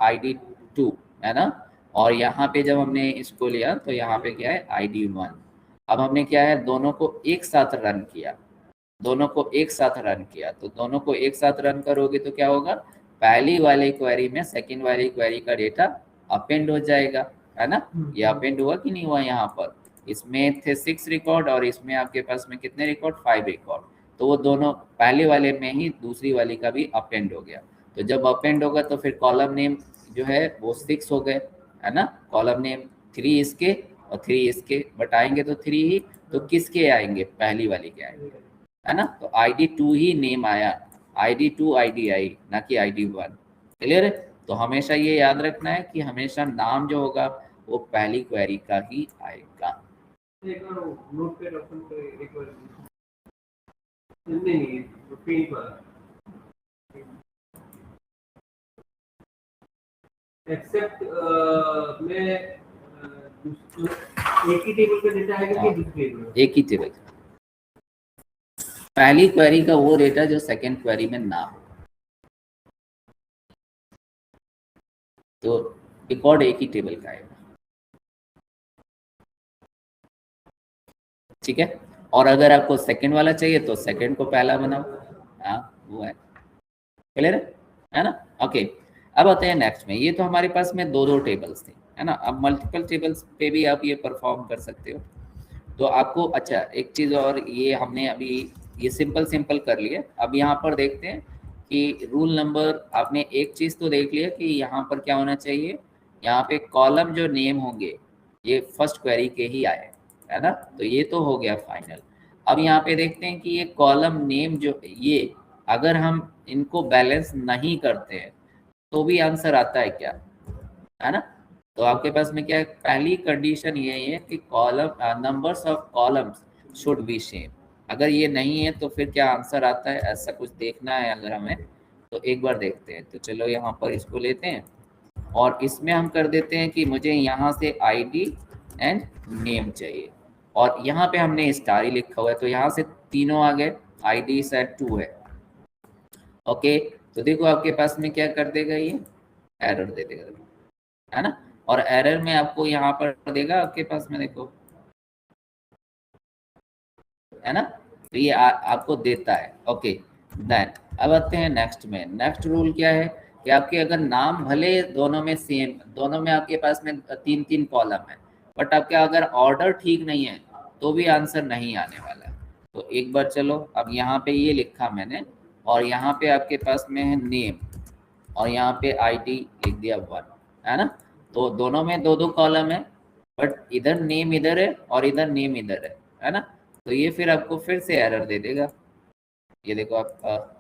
ID2, है ना। और यहाँ पे जब हमने इसको लिया तो यहाँ पे क्या है, ID1। अब हमने क्या है, दोनों को एक साथ रन किया, दोनों को एक साथ रन किया। तो दोनों को एक साथ रन करोगे तो क्या होगा, पहली वाली क्वेरी में सेकंड वाली क्वेरी का डेटा अपेंड हो जाएगा, है ना। ये अपेंड हुआ कि नहीं हुआ, यहाँ पर इसमें थे 6 रिकॉर्ड और इसमें आपके पास में कितने रिकॉर्ड, 5 रिकॉर्ड। तो वो दोनों पहले वाले में ही दूसरी वाली का भी अपेंड हो गया। तो जब अपेंड होगा तो फिर कॉलम नेम जो है वो 6 हो गए, है ना। कॉलम नेम 3 इसके और 3 इसके, बट आएंगे तो 3 ही, तो किसके आएंगे, पहली वाली के आएंगे, है ना। तो ID2 ही नेम आया, ID2 ID आई, ना कि ID1। क्लियर है? तो हमेशा ये याद रखना है कि हमेशा नाम जो होगा वो पहली क्वेरी का ही आएगा। एक्सेप्ट में एक ही टेबल का डेटा आएगा कि दूसरी टेबल? एक ही टेबल। पहली क्वेरी का वो डेटा जो सेकंड क्वेरी में ना हो, तो रिकॉर्ड एक ही टेबल का आएगा, ठीक है। और अगर आपको सेकंड वाला चाहिए तो सेकंड को पहला बनाओ, हाँ वो है। क्लियर है ना। ओके, अब आते हैं नेक्स्ट में। ये तो हमारे पास में दो टेबल्स थी, है ना। अब मल्टीपल टेबल्स पे भी आप ये परफॉर्म कर सकते हो। तो आपको अच्छा एक चीज़ और, ये हमने अभी ये सिंपल कर लिया। अब यहाँ पर देखते हैं कि रूल नंबर, आपने एक चीज़ तो देख लिया कि यहाँ पर क्या होना चाहिए, यहाँ पे कॉलम जो नेम होंगे ये फर्स्ट क्वेरी के ही आए, है ना, तो ये तो हो गया फाइनल। अब यहाँ पे देखते हैं कि ये कॉलम नेम जो ये, अगर हम इनको बैलेंस नहीं करते हैं तो भी आंसर आता है क्या, है ना। तो आपके पास में क्या है, पहली कंडीशन ये है कि column numbers of columns should be same. अगर ये नहीं है तो फिर क्या आंसर आता है, ऐसा कुछ देखना है अगर हमें, तो एक बार देखते हैं। तो चलो यहाँ पर इसको लेते हैं और इसमें हम कर देते हैं कि मुझे यहाँ से आईडी एंड नेम चाहिए, और यहाँ पे हमने स्टार ही लिखा हुआ है तो यहाँ से तीनों आ गए, आईडी सेट 2 है। ओके, तो देखो आपके पास में क्या कर देगा, ये एरर दे देगा, है ना। और एरर में आपको यहाँ पर देगा आपके पास में, देखो, है ना, तो ये आपको देता है। ओके, देन अब आते हैं नेक्स्ट में। नेक्स्ट रूल क्या है कि आपके अगर नाम भले दोनों में सेम, दोनों में आपके पास में 3-3 कॉलम है, बट आपका अगर ऑर्डर ठीक नहीं है तो भी आंसर नहीं आने वाला है। तो एक बार चलो, अब यहाँ पे ये लिखा मैंने, और यहाँ पे आपके पास में है नेम, और यहाँ पे आईडी लिख दिया 1, है ना। तो दोनों में 2-2 कॉलम है, बट इधर नेम इधर है और इधर नेम इधर है ना। तो ये फिर आपको फिर से एरर दे देगा। ये देखो आप,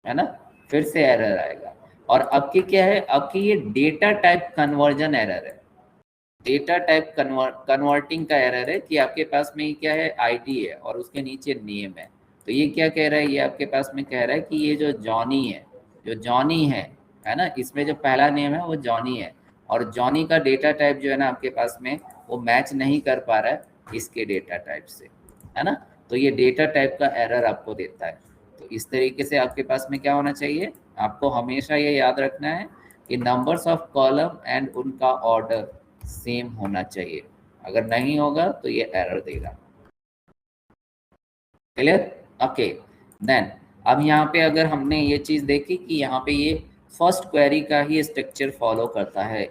है ना, फिर से एरर आएगा। और आपकी क्या है, आपकी ये डेटा टाइप कन्वर्जन एरर है, डेटा टाइप कन्वर्टिंग का एरर है कि आपके पास में क्या है, आईडी है और उसके नीचे नेम है। तो ये क्या कह रहा है, ये आपके पास में कह रहा है कि ये जो जॉनी है, जो जॉनी है ना, इसमें जो पहला नेम है वो जॉनी है, और जॉनी का डेटा टाइप जो है ना आपके पास में वो मैच नहीं कर पा रहा है इसके डेटा टाइप से, है ना। तो ये डेटा टाइप का एरर आपको देता है। तो इस तरीके से आपके पास में क्या होना चाहिए, आपको हमेशा ये याद रखना है कि नंबर्स ऑफ कॉलम एंड उनका ऑर्डर सेम होना चाहिए। अगर नहीं होगा तो ये एरर देगा। Clear, okay. देन अब यहाँ पे अगर हमने ये चीज देखी कि यहाँ पे ये फर्स्ट क्वेरी का ही स्ट्रक्चर फॉलो करता है,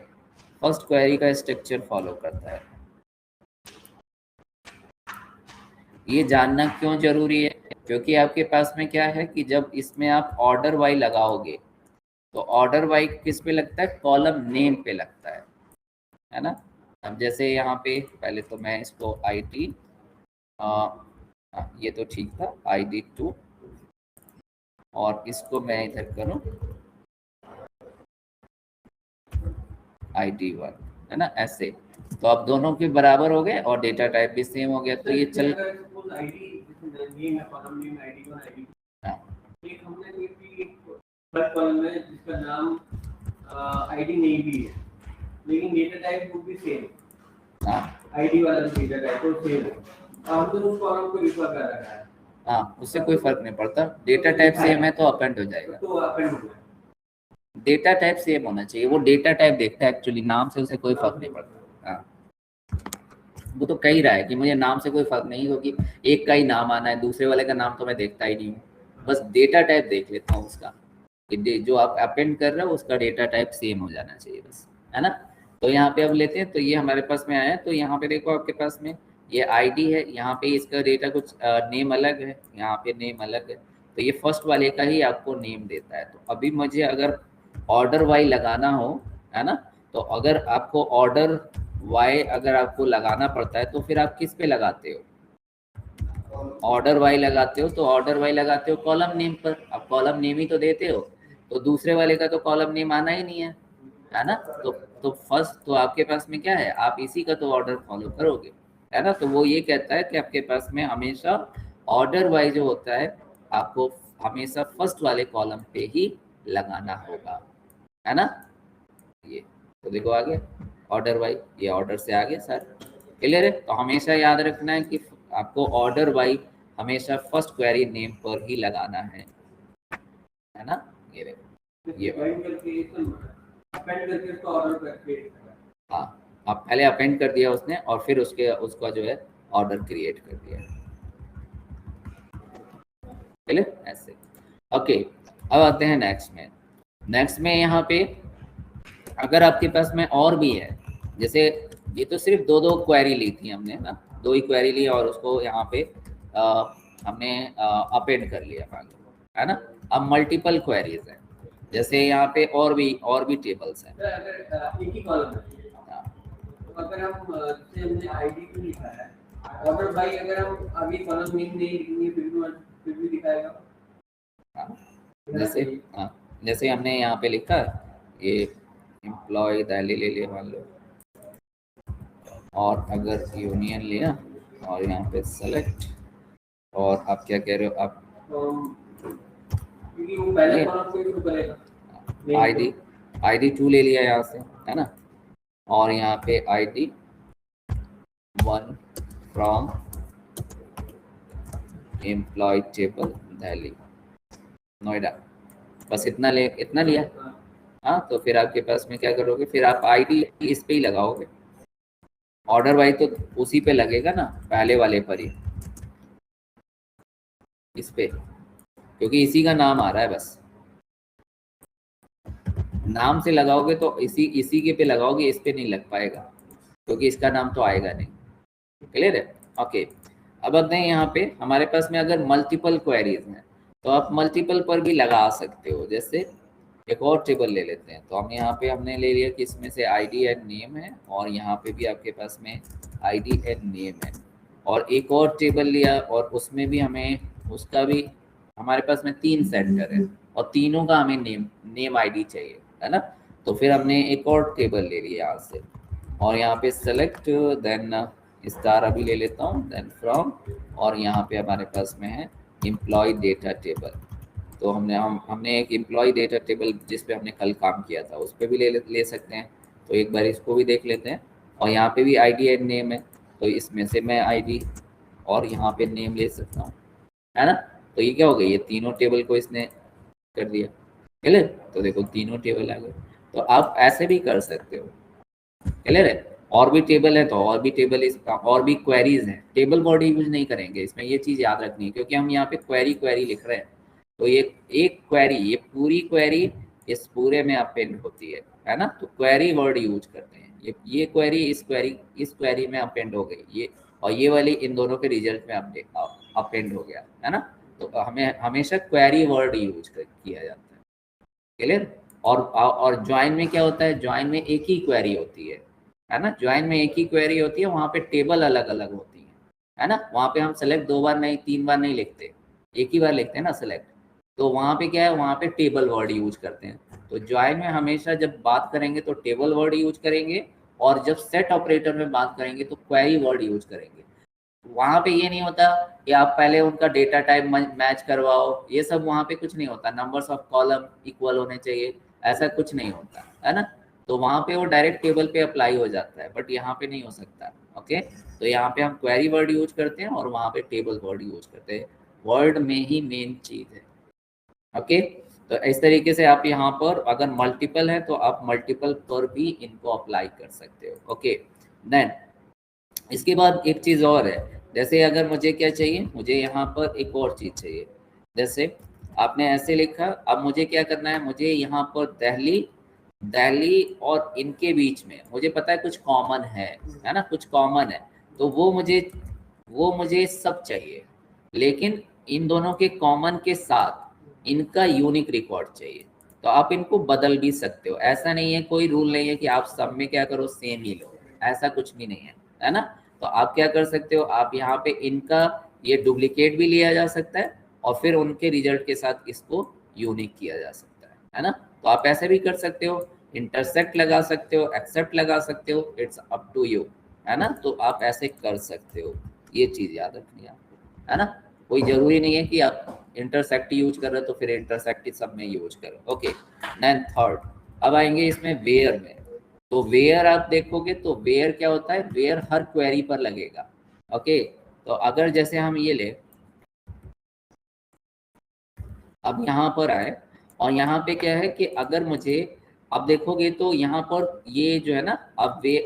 फर्स्ट क्वेरी का स्ट्रक्चर फॉलो करता है। ये जानना क्यों जरूरी है, क्योंकि आपके पास में क्या है कि जब इसमें आप ऑर्डर वाई लगाओगे तो ऑर्डर वाई किस पे लगता है, कॉलम नेम पे लगता है ना। अब जैसे यहाँ पे पहले तो मैं इसको IT, ये तो ठीक था, ID2, और इसको मैं इधर करूँ ID1, है ना, ऐसे। तो अब दोनों के बराबर हो गए और डेटा टाइप भी सेम हो गया। तो ये चल, एक हमने फर्स्ट कॉलम में जिसका नाम आईडी नहीं भी है, लेकिन डेटा टाइप वो भी सेम, हाँ आईडी वाला जो डेटा टाइप वो सेम है, हम तो उस कॉलम को रिफर कर रखा है। हाँ, उससे कोई फर्क नहीं पड़ता, डेटा टाइप सेम है तो अपेंड हो जाएगा। तो अपेंड हो जाएगा, डेटा टाइप सेम होना चाहिए, वो डेटा टाइप देखता है एक्चुअली, नाम से उसे कोई फर्क नहीं पड़ता। हाँ, वो तो कह ही रहा है कि मुझे नाम से कोई फर्क नहीं, क्योंकि एक का ही नाम आना है, दूसरे वाले का नाम तो मैं देखता ही नहीं हूँ, बस डेटा टाइप देख लेता हूँ उसका, जो आप अपेंड कर रहे हो उसका डेटा टाइप सेम हो जाना चाहिए बस, है ना। तो यहाँ पे अब लेते हैं, तो ये हमारे पास में आया है। तो यहाँ पे देखो आपके पास में ये आईडी है, यहाँ पे इसका डेटा कुछ नेम अलग है, यहाँ पे नेम अलग है, तो ये फर्स्ट वाले का ही आपको नेम देता है। तो अभी मुझे अगर ऑर्डर वाई लगाना हो, है ना, तो अगर आपको ऑर्डर वाई अगर आपको लगाना पड़ता है तो फिर आप किस पे लगाते हो, ऑर्डर वाई लगाते हो। तो ऑर्डर वाई लगाते हो कॉलम नेम पर, अब कॉलम नेम ही तो देते हो, तो दूसरे वाले का तो कॉलम नेम आना ही नहीं है ना। तो फर्स्ट तो आपके पास में क्या है, आप इसी का तो ऑर्डर फॉलो करोगे, है ना। तो वो ये कहता है कि आपके पास में हमेशा ऑर्डर वाइज जो होता है आपको हमेशा फर्स्ट वाले कॉलम पे ही लगाना होगा, है ना। ये तो देखो आगे ऑर्डर वाई, ये ऑर्डर से आगे सर, क्लियर है। तो हमेशा याद रखना है कि आपको ऑर्डर वाई हमेशा फर्स्ट क्वेरी नेम पर ही लगाना है ना। ये देखो ये हाँ, आप पहले अपेंड कर दिया उसने और फिर उसका जो है ऑर्डर क्रिएट कर दिया, चलिए ऐसे। ओके, अब आते हैं नेक्स्ट में यहाँ पे अगर आपके पास में और भी है, जैसे ये तो सिर्फ दो दो क्वेरी ली थी हमने ना, दो ही क्वेरी ली और उसको यहाँ पे हमने अपेंड कर लिया मान लो, है ना। अब मल्टीपल क्वेरीज हैं, जैसे यहाँ पे और भी टेबल्स हैं। अगर एक ही कॉलम है, तो अगर हम जैसे हमने आईडी को लिखा है, ऑर्डर बाय अगर हम आगे कॉलम नेम नहीं लिखेंगे फिर भी दिखाएगा। जैसे हमने यहाँ पे लिखा ये एम्प्लॉय दिल्ली ले लिया मान लो, और अगर यूनियन लिया और यहाँ पे सेलेक्ट, और आप क्या कह रहे हो, आप क्योंकि वो पहले कॉलम से शुरू करेगा, आईडी 2 ले लिया यहाँ से, है ना, और यहाँ पे ID 1 from employ table Delhi Noida, बस इतना लिया। हाँ, तो फिर आपके पास में क्या करोगे, फिर आप आईडी इस पे ही लगाओगे, ऑर्डर वाइज तो उसी पे लगेगा ना, पहले वाले पर ही, इस पे, क्योंकि इसी का नाम आ रहा है, बस नाम से लगाओगे तो इसी के पे लगाओगे, इस पे नहीं लग पाएगा क्योंकि इसका नाम तो आएगा नहीं। क्लियर है? ओके। अब अगर यहाँ पे हमारे पास में अगर मल्टीपल क्वेरीज हैं तो आप मल्टीपल पर भी लगा सकते हो। जैसे एक और टेबल ले लेते हैं, तो हम यहाँ पे हमने ले लिया कि इसमें से आईडी एंड नेम है, और यहाँ पे भी आपके पास में आईडी एंड नेम है, और एक और टेबल लिया और उसमें भी हमें उसका भी, हमारे पास में 3 सेंटर है और तीनों का हमें नेम आईडी चाहिए, है ना। तो फिर हमने एक और टेबल ले लिया यहाँ से, और यहाँ पे सेलेक्ट, देन स्टार अभी ले लेता हूँ, देन फ्रॉम, और यहाँ पे हमारे पास में है एम्प्लॉय डेटा टेबल। तो हमने एक एम्प्लॉय डेटा टेबल जिस पे हमने कल काम किया था उस पर भी ले सकते हैं। तो एक बार इसको भी देख लेते हैं, और यहाँ पे भी आईडी एंड नेम है, तो इसमें से मैं आईडी और यहाँ पे नेम ले सकता हूँ, है ना। तो ये क्या हो गया, ये तीनों टेबल को इसने कर दिया। क्लियर? तो देखो तीनों टेबल आ गए। तो आप ऐसे भी कर सकते हो। क्लियर है? और भी टेबल है तो और भी टेबल, इसका और भी क्वेरीज हैं, टेबल बॉडी यूज नहीं करेंगे इसमें, ये चीज़ याद रखनी है, क्योंकि हम यहाँ पे क्वेरी लिख रहे हैं। तो ये एक क्वेरी, ये पूरी क्वेरी इस पूरे में अपेंड होती है ना। तो क्वेरी वर्ड यूज करते हैं, ये क्वेरी इस क्वेरी में अपेंड हो गई, ये और ये वाली इन दोनों के रिजल्ट में अपेंड हो गया, है ना। तो हमें हमेशा क्वेरी वर्ड यूज किया जाता है। क्लियर? और ज्वाइन में क्या होता है, ज्वाइन में एक ही क्वेरी होती है ना, ज्वाइन में एक ही क्वेरी होती है, वहाँ पे टेबल अलग अलग होती है ना। वहाँ पे हम सेलेक्ट 2 बार नहीं 3 बार नहीं लिखते, एक ही बार लिखते हैं ना सेलेक्ट। तो वहाँ पे क्या है, वहाँ पे टेबल वर्ड यूज करते हैं। तो ज्वाइन में हमेशा जब बात करेंगे तो टेबल वर्ड यूज करेंगे, और जब सेट ऑपरेटर में बात करेंगे तो क्वेरी वर्ड यूज करेंगे। वहाँ पे ये नहीं होता कि आप पहले उनका डेटा टाइप मैच करवाओ, ये सब वहाँ पे कुछ नहीं होता, नंबर्स ऑफ कॉलम इक्वल होने चाहिए, ऐसा कुछ नहीं होता, है ना। तो वहाँ पे वो डायरेक्ट टेबल पे अप्लाई हो जाता है, बट यहाँ पे नहीं हो सकता। ओके, तो यहाँ पे हम क्वेरी वर्ड यूज करते हैं और वहाँ पे टेबल वर्ड यूज करते हैं, वर्ड में ही मेन चीज है। ओके, तो इस तरीके से आप यहाँ पर अगर मल्टीपल है तो आप मल्टीपल पर भी इनको अप्लाई कर सकते हो। ओके, देन इसके बाद एक चीज़ और है, जैसे अगर मुझे क्या चाहिए, मुझे यहाँ पर एक और चीज़ चाहिए। जैसे आपने ऐसे लिखा, अब मुझे क्या करना है, मुझे यहाँ पर दिल्ली और इनके बीच में मुझे पता है कुछ कॉमन है ना, कुछ कॉमन है, तो वो मुझे सब चाहिए, लेकिन इन दोनों के कॉमन के साथ इनका यूनिक रिकॉर्ड चाहिए। तो आप इनको बदल भी सकते हो, ऐसा नहीं है, कोई रूल नहीं है कि आप सब में क्या करो सेम ही लो, ऐसा कुछ भी नहीं है ना। तो आप क्या कर सकते हो, आप यहाँ पे इनका ये डुप्लीकेट भी लिया जा सकता है और फिर उनके रिजल्ट के साथ इसको यूनिक किया जा सकता है ना। तो आप ऐसे भी कर सकते हो, इंटरसेक्ट लगा सकते हो, एक्सेप्ट लगा सकते हो, इट्स अप टू यू, है ना। तो आप ऐसे कर सकते हो, ये चीज़ याद रखनी है आपको, है ना। कोई जरूरी नहीं है कि आप इंटरसेक्ट यूज कर रहे हो तो फिर इंटरसेक्ट सब में यूज करो। ओके, देन थर्ड, अब आएंगे इसमें वेयर में। तो वेयर आप देखोगे तो वेयर क्या होता है, वेयर हर क्वेरी पर लगेगा। ओके, तो अगर जैसे हम ये ले, अब यहाँ पर आए और यहाँ पे क्या है कि अगर मुझे, अब देखोगे तो यहाँ पर ये जो है ना, अब वे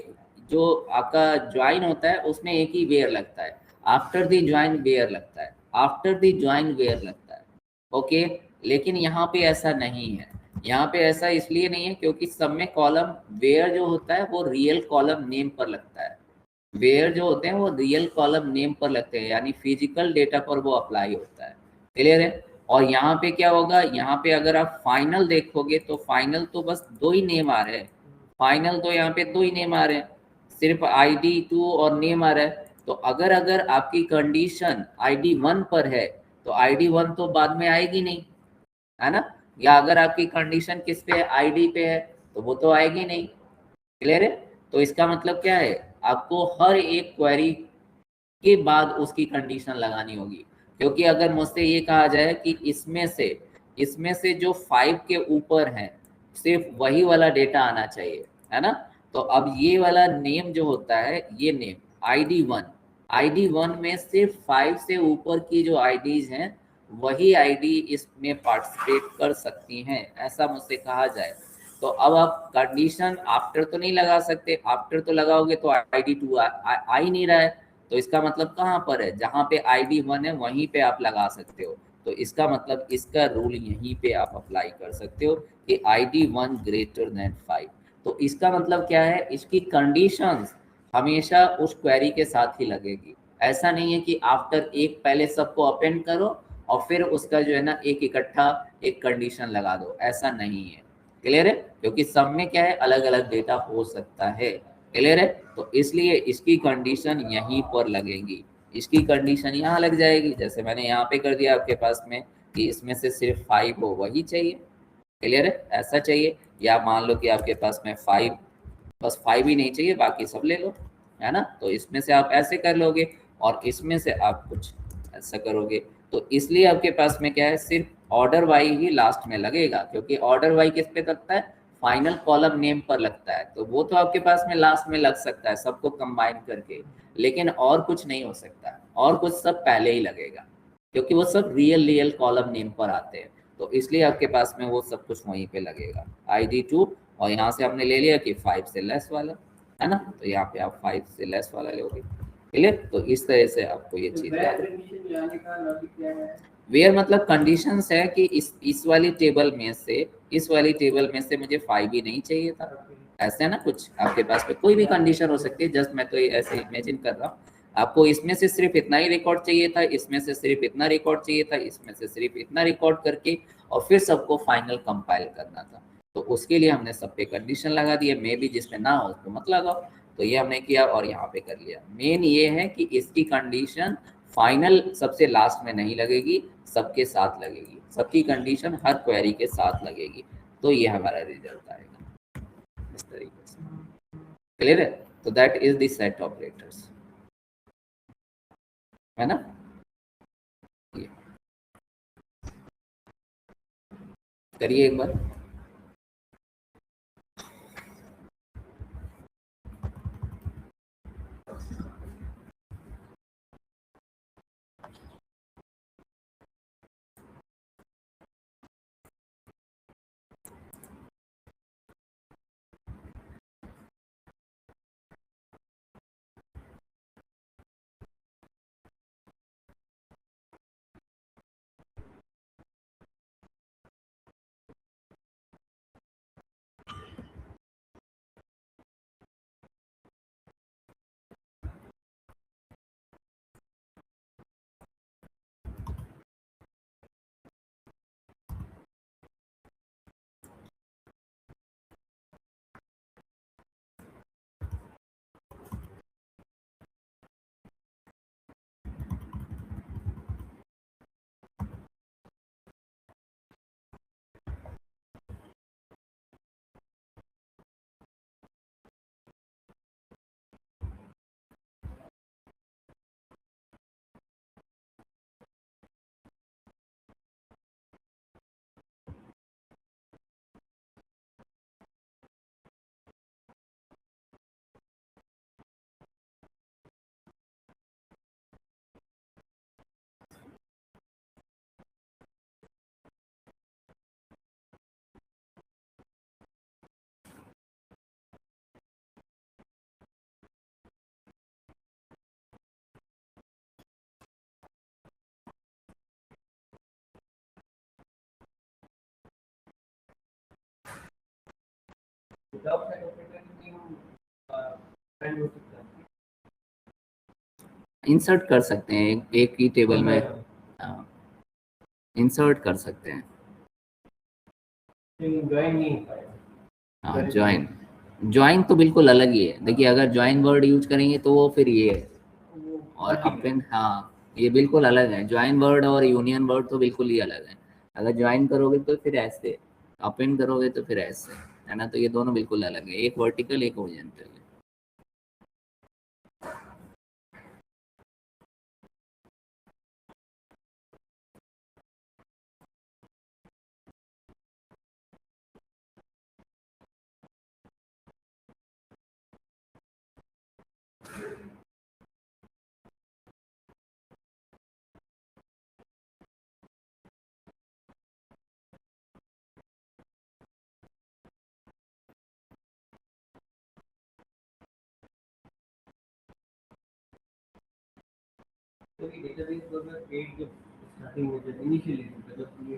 जो आपका ज्वाइन होता है उसमें एक ही वेयर लगता है, आफ्टर द ज्वाइन वेयर लगता है, आफ्टर द ज्वाइन वेयर लगता है। ओके, लेकिन यहाँ पे ऐसा नहीं है, यहाँ पे ऐसा इसलिए नहीं है क्योंकि सब में कॉलम वेयर जो होता है वो रियल कॉलम नेम पर लगता है। वेयर जो होते हैं वो रियल कॉलम नेम पर लगते हैं, यानी फिजिकल डेटा पर वो अप्लाई होता है। क्लियर है? और यहाँ पे क्या होगा, यहाँ पे अगर आप फाइनल देखोगे तो फाइनल तो बस दो ही नेम आ रहे हैं। फाइनल तो यहाँ पे दो ही नेम आ रहे हैं, सिर्फ ID2 और नेम आ रहा है। तो अगर अगर आपकी कंडीशन ID1 पर है तो ID1 तो बाद में आएगी नहीं, है ना? या अगर आपकी कंडीशन किस पे है, ID पे है, तो वो तो आएगी नहीं। क्लियर है? तो इसका मतलब क्या है, आपको हर एक क्वेरी के बाद उसकी कंडीशन लगानी होगी। क्योंकि अगर मुझसे ये कहा जाए कि इसमें से जो 5 के ऊपर है सिर्फ वही वाला डेटा आना चाहिए, है ना? तो अब ये वाला नेम जो होता है, ये नेम ID1 में सिर्फ 5 से ऊपर की जो आईडीज हैं वही आईडी इसमें पार्टिसिपेट कर सकती हैं, ऐसा मुझसे कहा जाए। तो अब आप कंडीशन आफ्टर तो नहीं लगा सकते, आफ्टर तो लगाओगे तो ID2 आ ही नहीं रहा है। तो इसका मतलब कहाँ पर है, जहाँ पे ID1 है वहीं पे आप लगा सकते हो। तो इसका मतलब इसका रूल यहीं पे आप अप्लाई कर सकते हो कि ID1 ग्रेटर देन 5। तो इसका मतलब क्या है, इसकी कंडीशंस हमेशा उस क्वेरी के साथ ही लगेगी। ऐसा नहीं है कि आफ्टर एक पहले सबको अपेंड करो और फिर उसका जो है ना एक इकट्ठा एक कंडीशन लगा दो, ऐसा नहीं है। क्लियर है? क्योंकि सब में क्या है, अलग अलग डेटा हो सकता है। क्लियर है? तो इसलिए इसकी कंडीशन यहीं पर लगेगी, इसकी कंडीशन यहाँ लग जाएगी। जैसे मैंने यहाँ पे कर दिया आपके पास में कि इसमें से सिर्फ 5 हो वही चाहिए। क्लियर है? ऐसा चाहिए। या मान लो कि आपके पास में 5, बस 5 ही नहीं चाहिए, बाकी सब ले लो, है ना? तो इसमें से आप ऐसे कर लोगे और इसमें से आप कुछ ऐसा करोगे। तो इसलिए आपके पास में क्या है, सिर्फ ऑर्डर वाई ही लास्ट में लगेगा, क्योंकि ऑर्डर वाई किस पे लगता है, फाइनल कॉलम नेम पर लगता है। तो वो तो आपके पास में लास्ट में लग सकता है सबको कंबाइन करके, लेकिन और कुछ नहीं हो सकता, और कुछ सब पहले ही लगेगा, क्योंकि वो सब रियल कॉलम नेम पर आते हैं। तो इसलिए आपके पास में वो सब कुछ वहीं पे लगेगा, ID2। और यहाँ से हमने ले लिया कि 5 से लेस वाला, है ना? तो यहाँ पे आप 5 से लेस वाला लोगे। क्लियर? तो इस तरह से आपको ये चीज याद है। वेयर मतलब कंडीशंस है कि इस वाली टेबल में से मुझे 5 ही नहीं चाहिए था, ऐसे है ना? कुछ आपके पास पे कोई भी कंडीशन हो सकती है, जस्ट मैं तो ऐसे इमेजिन कर रहा हूँ। आपको इसमें से सिर्फ इतना ही रिकॉर्ड चाहिए था, इसमें से सिर्फ इतना रिकॉर्ड चाहिए था, इसमें से सिर्फ इतना रिकॉर्ड करके और फिर सबको फाइनल कंपाइल करना था। तो उसके लिए हमने सब पे कंडीशन लगा दिए, मे भी जिसमें ना हो उसको मत लगाओ। तो ये हमने किया और यहाँ पे कर लिया। मेन ये है कि इसकी कंडीशन फाइनल सबसे लास्ट में नहीं लगेगी, सबके साथ लगेगी, सबकी कंडीशन हर क्वेरी के साथ लगेगी। तो ये हमारा रिजल्ट आएगा इस तरीके से। क्लियर है? तो that is the set operators, है ना? ये करिए एक बार। विदाउट साइड ऑपरेटर की हम फाइंड हो सकता है। इंसर्ट कर सकते हैं एक ही टेबल में, इंसर्ट कर सकते हैं। ज्वाइन नहीं हो पाएगा। हाँ, ज्वाइन ज्वाइन तो बिल्कुल अलग ही है। देखिए अगर ज्वाइन वर्ड यूज करेंगे तो वो फिर ये है, और अपेंड, हाँ ये बिल्कुल अलग है। ज्वाइन वर्ड और यूनियन वर्ड तो बिल्कुल ही अलग है। अगर ज्वाइन करोगे तो फिर ऐसे, अपेंड करोगे तो फिर ऐसे, है ना। तो ये दोनों बिल्कुल अलग है, एक वर्टिकल एक हॉरिजॉन्टल है। तो ये डेटाबेस को अगर क्रिएट जब स्टार्टिंग में जब इनिशियली जब ये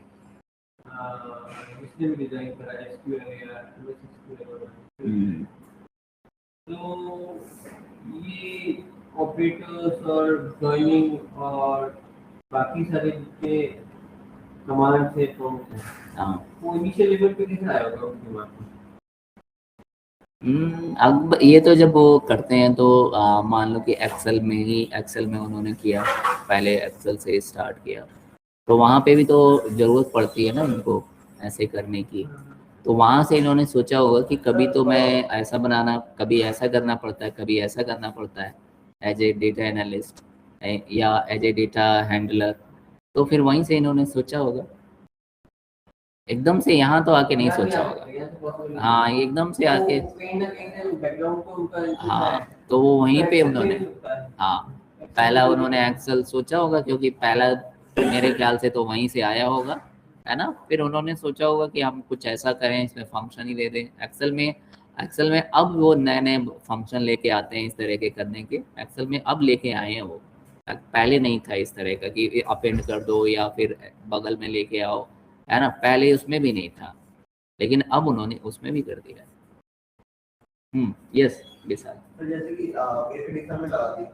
इसने भी डिजाइन करा एसक्यूएल या एमएस एसक्यूएल, तो ये ऑपरेटर्स और जॉइनिंग और बाकी सारे जितने कमांड्स है प्रॉम्प्ट है, हाँ वो इनिशियल लेवल पे कैसे आया होगा उनके दिमाग में? अब ये तो जब वो करते हैं तो मान लो कि एक्सेल में ही, एक्सेल में उन्होंने किया, पहले एक्सेल से स्टार्ट किया, तो वहाँ पे भी तो ज़रूरत पड़ती है ना उनको ऐसे करने की। तो वहाँ से इन्होंने सोचा होगा कि कभी तो मैं ऐसा बनाना, कभी ऐसा करना पड़ता है, कभी ऐसा करना पड़ता है एज ए डेटा एनालिस्ट या एज ए डेटा हैंडलर। तो फिर वहीं से इन्होंने सोचा होगा, एकदम से यहाँ तो आके नहीं सोचा होगा। हाँ एकदम से आके, कहीं ना कहीं बैकग्राउंड तो उनका हाँ तो वो वहीं पे उन्होंने, होता है। हाँ पहला उन्होंने एक्सेल सोचा होगा, क्योंकि पहला मेरे ख्याल से तो वहीं से आया होगा, है ना। फिर उन्होंने सोचा होगा कि हम कुछ ऐसा करें, इसमें फंक्शन ही दे दें एक्सेल में। एक्सेल में अब वो नए नए फंक्शन लेके आते हैं इस तरह के करने के, एक्सेल में अब लेके आए हैं वो। पहले नहीं था इस तरह का कि अपेंड कर दो या फिर बगल में लेके आओ, है ना। पहले उसमें भी नहीं था, लेकिन अब उन्होंने उसमें भी कर दिया। यस विशाल। तो जैसे कि एक एडिशन में लगा दी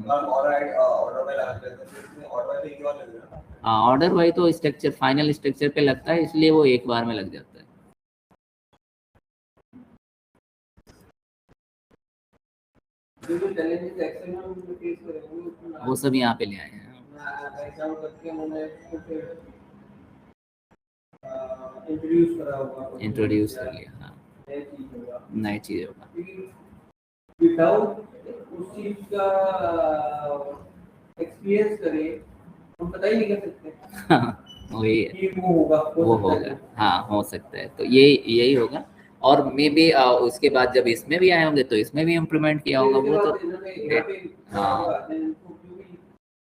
और ऑर्डर में लगा देते हैं, इसमें ऑर्डर में एक बार लगेगा। हाँ ऑर्डर वाइज तो स्ट्रक्चर, फाइनल स्ट्रक्चर पे लगता है, इसलिए वो एक बार में लग जाता है। जो जो चैलेंजेस एक्सेल में हम फेस करेंगे वो सब यहाँ पे ले आए हैं, ऐसा करके हमने कुछ इंट्रोड्यूस करा होगा, इंट्रोड्यूस कर लिया। हाँ नई चीज होगा, नई चीज़ होगा। विदाउट उस चीज का एक्सपीरियंस करे हम पता ही नहीं कर सकते वही है, कि वो होगा, वो होगा, हाँ हो सकता है। तो ये यही होगा। और मे बी उसके बाद जब इसमें भी आए होंगे तो इसमें भी इम्प्लीमेंट किया होगा वो तो। हाँ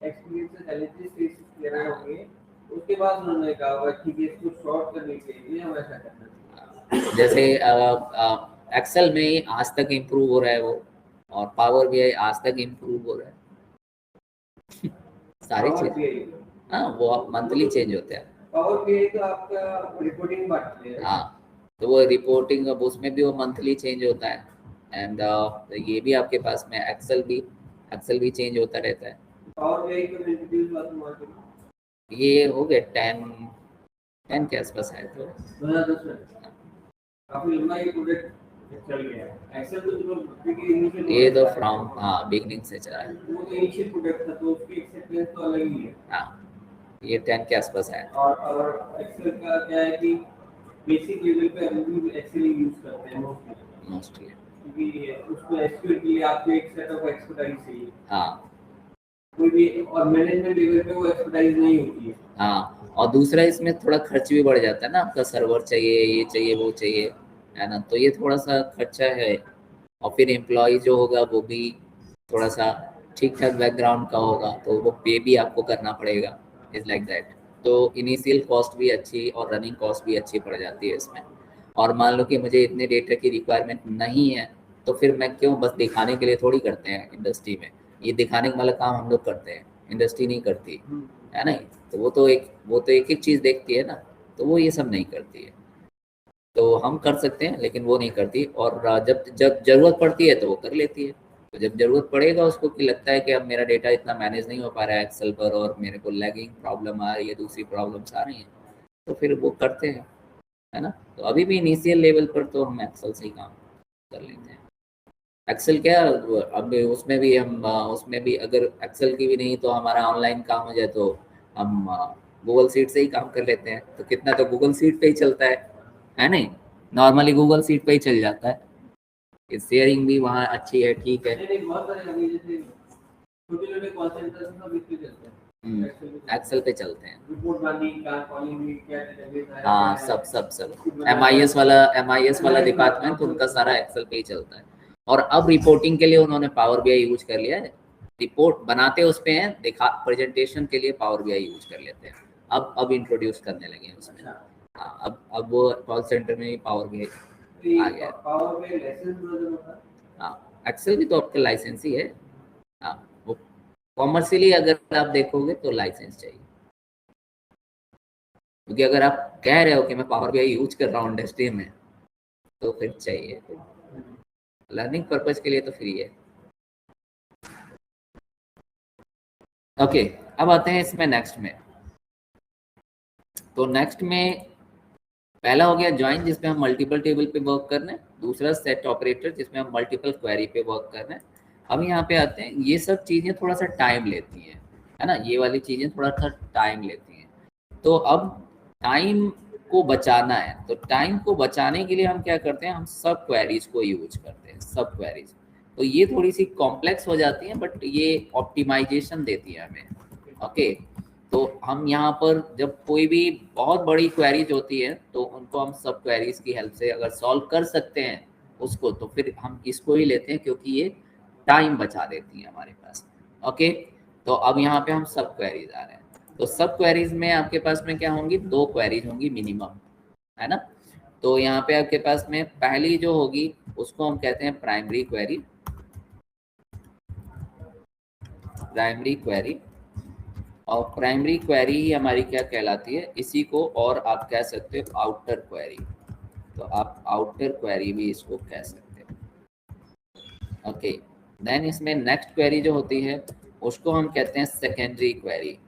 एक्सपीरियंस से चैलेंजेस फेस किए होंगे, उसके बाद उन्होंने कहा होगा कि इसको शॉर्ट करने के लिए हम ऐसा करना। जैसे एक्सेल में ही आज तक इम्प्रूव हो रहा है वो, और पावर भी आज तक इम्प्रूव हो रहा है। सारी चीज, हाँ वो मंथली चेंज होते हैं। पावर बीआई तो आपका रिपोर्टिंग पार्ट है। हाँ तो वो रिपोर्टिंग, अब उसमें भी वो मंथली चेंज होता है। एंड ये भी आपके पास में एक्सेल भी चेंज होता रहता है। पावर बीआई को इंट्रोड्यूस हुआ मार्केट में, ये हो गए 10 के आसपास आए थे। 2010 में काफी लंबा ये प्रोजेक्ट चल गया है। एक्सेल तो चलो क्योंकि इनिशियल, ये तो फ्रॉम बिगनिंग से चला है। वो तो इनिशियल प्रोजेक्ट था तो उसकी एक्सेप्टेंस तो अलग ही है। हाँ ये 10 के आसपास आया। और एक्सेल का क्या है कि बेसिक लेवल पे हम भी एक्सेल ही यूज करते हैं मोस्टली, क्योंकि उसमें एसक्यूएल के लिए आपको एक सेट ऑफ एक्सपर्टाइज चाहिए। हाँ कोई भी, और मैनेजमेंट लेवल पे वो एक्सपर्टाइज नहीं होती है। हाँ, और दूसरा इसमें थोड़ा खर्च भी बढ़ जाता है ना, आपका सर्वर चाहिए, ये चाहिए, वो चाहिए, है ना। तो ये थोड़ा सा खर्चा है। और फिर एम्प्लॉय जो होगा वो भी थोड़ा सा ठीक ठाक बैकग्राउंड का होगा, तो वो पे भी आपको करना पड़ेगा, इज लाइक दैट। तो इनिशियल कॉस्ट भी अच्छी और रनिंग कॉस्ट भी अच्छी पड़ जाती है इसमें। और मान लो कि मुझे इतने डेटा की रिक्वायरमेंट नहीं है, तो फिर मैं क्यों, बस दिखाने के लिए थोड़ी करते हैं इंडस्ट्री में, ये दिखाने वाला काम हम लोग करते हैं, इंडस्ट्री नहीं करती है ना। तो वो तो एक एक चीज़ देखती है ना, तो वो ये सब नहीं करती है। तो हम कर सकते हैं, लेकिन वो नहीं करती। और जब जब जरूरत पड़ती है तो वो कर लेती है। तो जब जरूरत पड़ेगा उसको कि लगता है कि अब मेरा डेटा इतना मैनेज नहीं हो पा रहा है एक्सेल पर और मेरे को लैगिंग प्रॉब्लम आ रही है, दूसरी प्रॉब्लम्स आ रही हैं, तो फिर वो करते हैं, है ना। तो अभी भी इनिशियल लेवल पर तो हम एक्सेल से ही काम कर लेते हैं। एक्सेल क्या, अब उसमें भी हम उसमें भी अगर एक्सेल की भी नहीं तो हमारा ऑनलाइन काम हो जाए तो हम गूगल सीट से ही काम कर लेते हैं। तो कितना तो गूगल सीट पे ही चलता है नहीं, नॉर्मली गूगल सीट पे ही चल जाता है। शेयरिंग भी वहाँ अच्छी है, ठीक है। नहीं, बहुत सारे अभी जैसे छोटे-छोटे कॉल सेंटर सब इस पे चलते हैं। एक्सेल पे चलते हैं। रिपोर्ट बनानी, कार कॉलिंग भी क्या डेटाबेस है, हाँ, सब एमआईएस वाला डिपार्टमेंट उनका सारा एक्सेल पे ही चलता है। और अब रिपोर्टिंग के लिए उन्होंने पावर बीआई यूज कर लिया है। रिपोर्ट बनाते उस पे हैं, दिखा प्रेजेंटेशन के लिए पावर बीआई यूज कर लेते हैं। अब इंट्रोड्यूस करने लगे हैं उसमें। हाँ, अब वो कॉल सेंटर में ही पावर बीआई आ गया है। पावर बीआई लाइसेंस वर्जन होता है। हाँ, एक्सेल भी तो आपका लाइसेंस ही है। हाँ, वो कॉमर्शियली अगर आप देखोगे तो लाइसेंस चाहिए, क्योंकि अगर आप कह रहे हो कि मैं पावर बीआई यूज कर रहा हूँ इंडस्ट्री में तो फिर चाहिए। लर्निंग पर्पज के लिए तो फ्री है। ओके, अब आते हैं इसमें नेक्स्ट में। तो नेक्स्ट में पहला हो गया ज्वाइन, जिसमें हम मल्टीपल टेबल पे वर्क कर रहे हैं। दूसरा सेट ऑपरेटर, जिसमें हम मल्टीपल क्वेरी पे वर्क कर रहे हैं। अब यहाँ पे आते हैं, ये सब चीज़ें थोड़ा सा टाइम लेती हैं, है ना। ये वाली चीज़ें थोड़ा सा टाइम लेती हैं। तो अब टाइम को बचाना है, तो टाइम को बचाने के लिए हम क्या करते हैं, हम सब क्वेरीज को यूज करते हैं, सब क्वेरीज। तो ये थोड़ी सी कॉम्प्लेक्स हो जाती हैं, बट ये ऑप्टिमाइजेशन देती है हमें। ओके, तो हम यहाँ पर जब कोई भी बहुत बड़ी क्वेरीज होती है तो उनको हम सब क्वेरीज की हेल्प से अगर सॉल्व कर सकते हैं उसको, तो फिर हम इसको ही लेते हैं, क्योंकि ये टाइम बचा देती है हमारे पास। ओके, तो अब यहाँ पे हम सब क्वेरीज आ रहे हैं। तो सब क्वेरीज में आपके पास में क्या होंगी, 2 क्वेरीज होंगी मिनिमम, है ना। तो यहाँ पे आपके पास में पहली जो होगी उसको हम कहते हैं प्राइमरी क्वेरी, प्राइमरी क्वेरी। और प्राइमरी क्वेरी ही हमारी क्या कहलाती है, इसी को और आप कह सकते हो आउटर क्वेरी। तो आप आउटर क्वेरी भी इसको कह सकते हो। ओके, देन इसमें नेक्स्ट क्वेरी जो होती है उसको हम कहते हैं सेकेंडरी क्वेरी,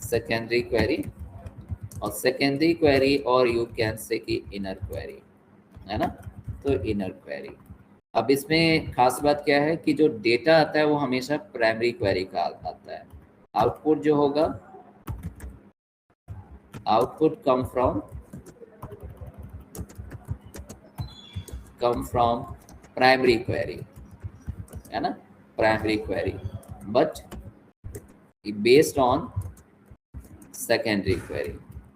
सेकेंडरी क्वेरी। और सेकेंडरी क्वेरी और यू कैन से कि इनर क्वेरी, है ना। तो इनर क्वेरी, अब इसमें खास बात क्या है कि जो डेटा आता है वो हमेशा प्राइमरी क्वेरी का आता है। आउटपुट जो होगा, output come from primary query, है ना, primary query, but based on secondary query.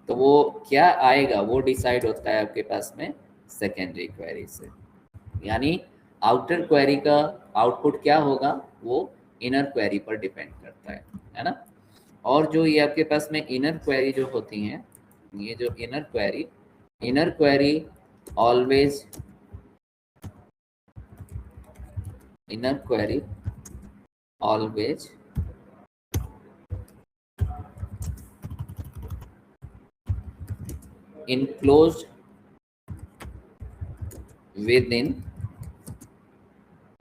तो वो क्या आएगा वो डिसाइड होता है आपके पास में सेकेंडरी क्वेरी से। यानी आउटर क्वेरी का आउटपुट क्या होगा वो इनर क्वेरी पर डिपेंड करता है ना। और जो ये आपके पास में इनर क्वेरी जो होती हैं, ये जो inner query always, inner query always enclosed within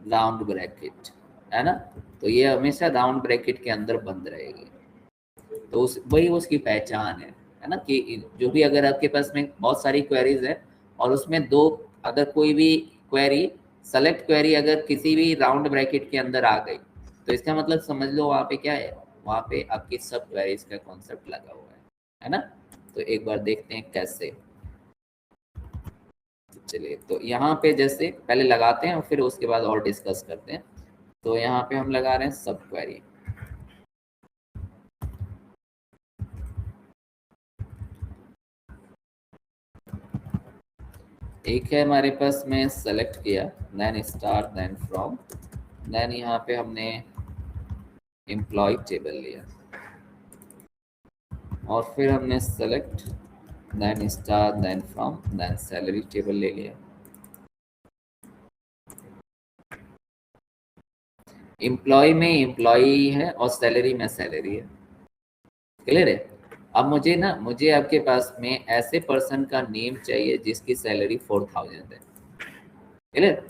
round bracket, है ना। तो ये हमेशा राउंड ब्रैकेट के अंदर बंद रहेगी। तो उस वही उसकी पहचान है ना, कि जो भी अगर आपके पास में बहुत सारी क्वेरीज है और उसमें दो, अगर कोई भी क्वेरी, सेलेक्ट क्वेरी अगर किसी भी राउंड ब्रैकेट के अंदर आ गई तो इसका मतलब समझ लो वहाँ पे क्या है, वहाँ पे आपकी सब क्वेरीज का कॉन्सेप्ट लगा हुआ है ना। तो एक बार देखते हैं कैसे। चलिए, तो यहाँ पे जैसे पहले लगाते हैं और फिर उसके बाद और डिस्कस करते हैं। तो यहाँ पे हम लगा रहे हैं सब क्वेरी। एक है हमारे पास में सेलेक्ट किया, then star, then from, then यहाँ पे हमने एम्प्लॉय टेबल लिया और फिर हमने select, then star, then from, then salary table ले लिया। एम्प्लॉय में एम्प्लॉय है और सैलरी में सैलरी है। क्लियर है। मुझे आपके पास में ऐसे पर्सन का नेम चाहिए जिसकी सैलरी 4000 है, क्लियर।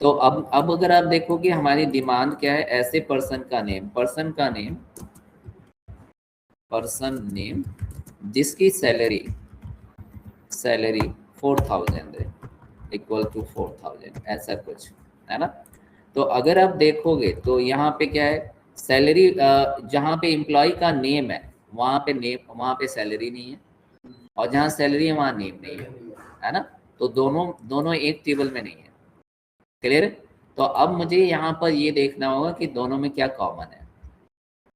तो अब अगर आप देखोगे हमारी डिमांड क्या है, ऐसे पर्सन नेम जिसकी सैलरी 4000 है, इक्वल टू 4000, ऐसा कुछ है ना। तो अगर आप देखोगे तो यहाँ पे क्या है, सैलरी जहाँ पे एम्प्लॉय का नेम है वहाँ पे सैलरी नहीं है, और जहाँ सैलरी है वहाँ नेम नहीं है ना। तो दोनों दोनों एक टेबल में नहीं है, क्लियर है। तो अब मुझे यहाँ पर ये देखना होगा कि दोनों में क्या कॉमन है।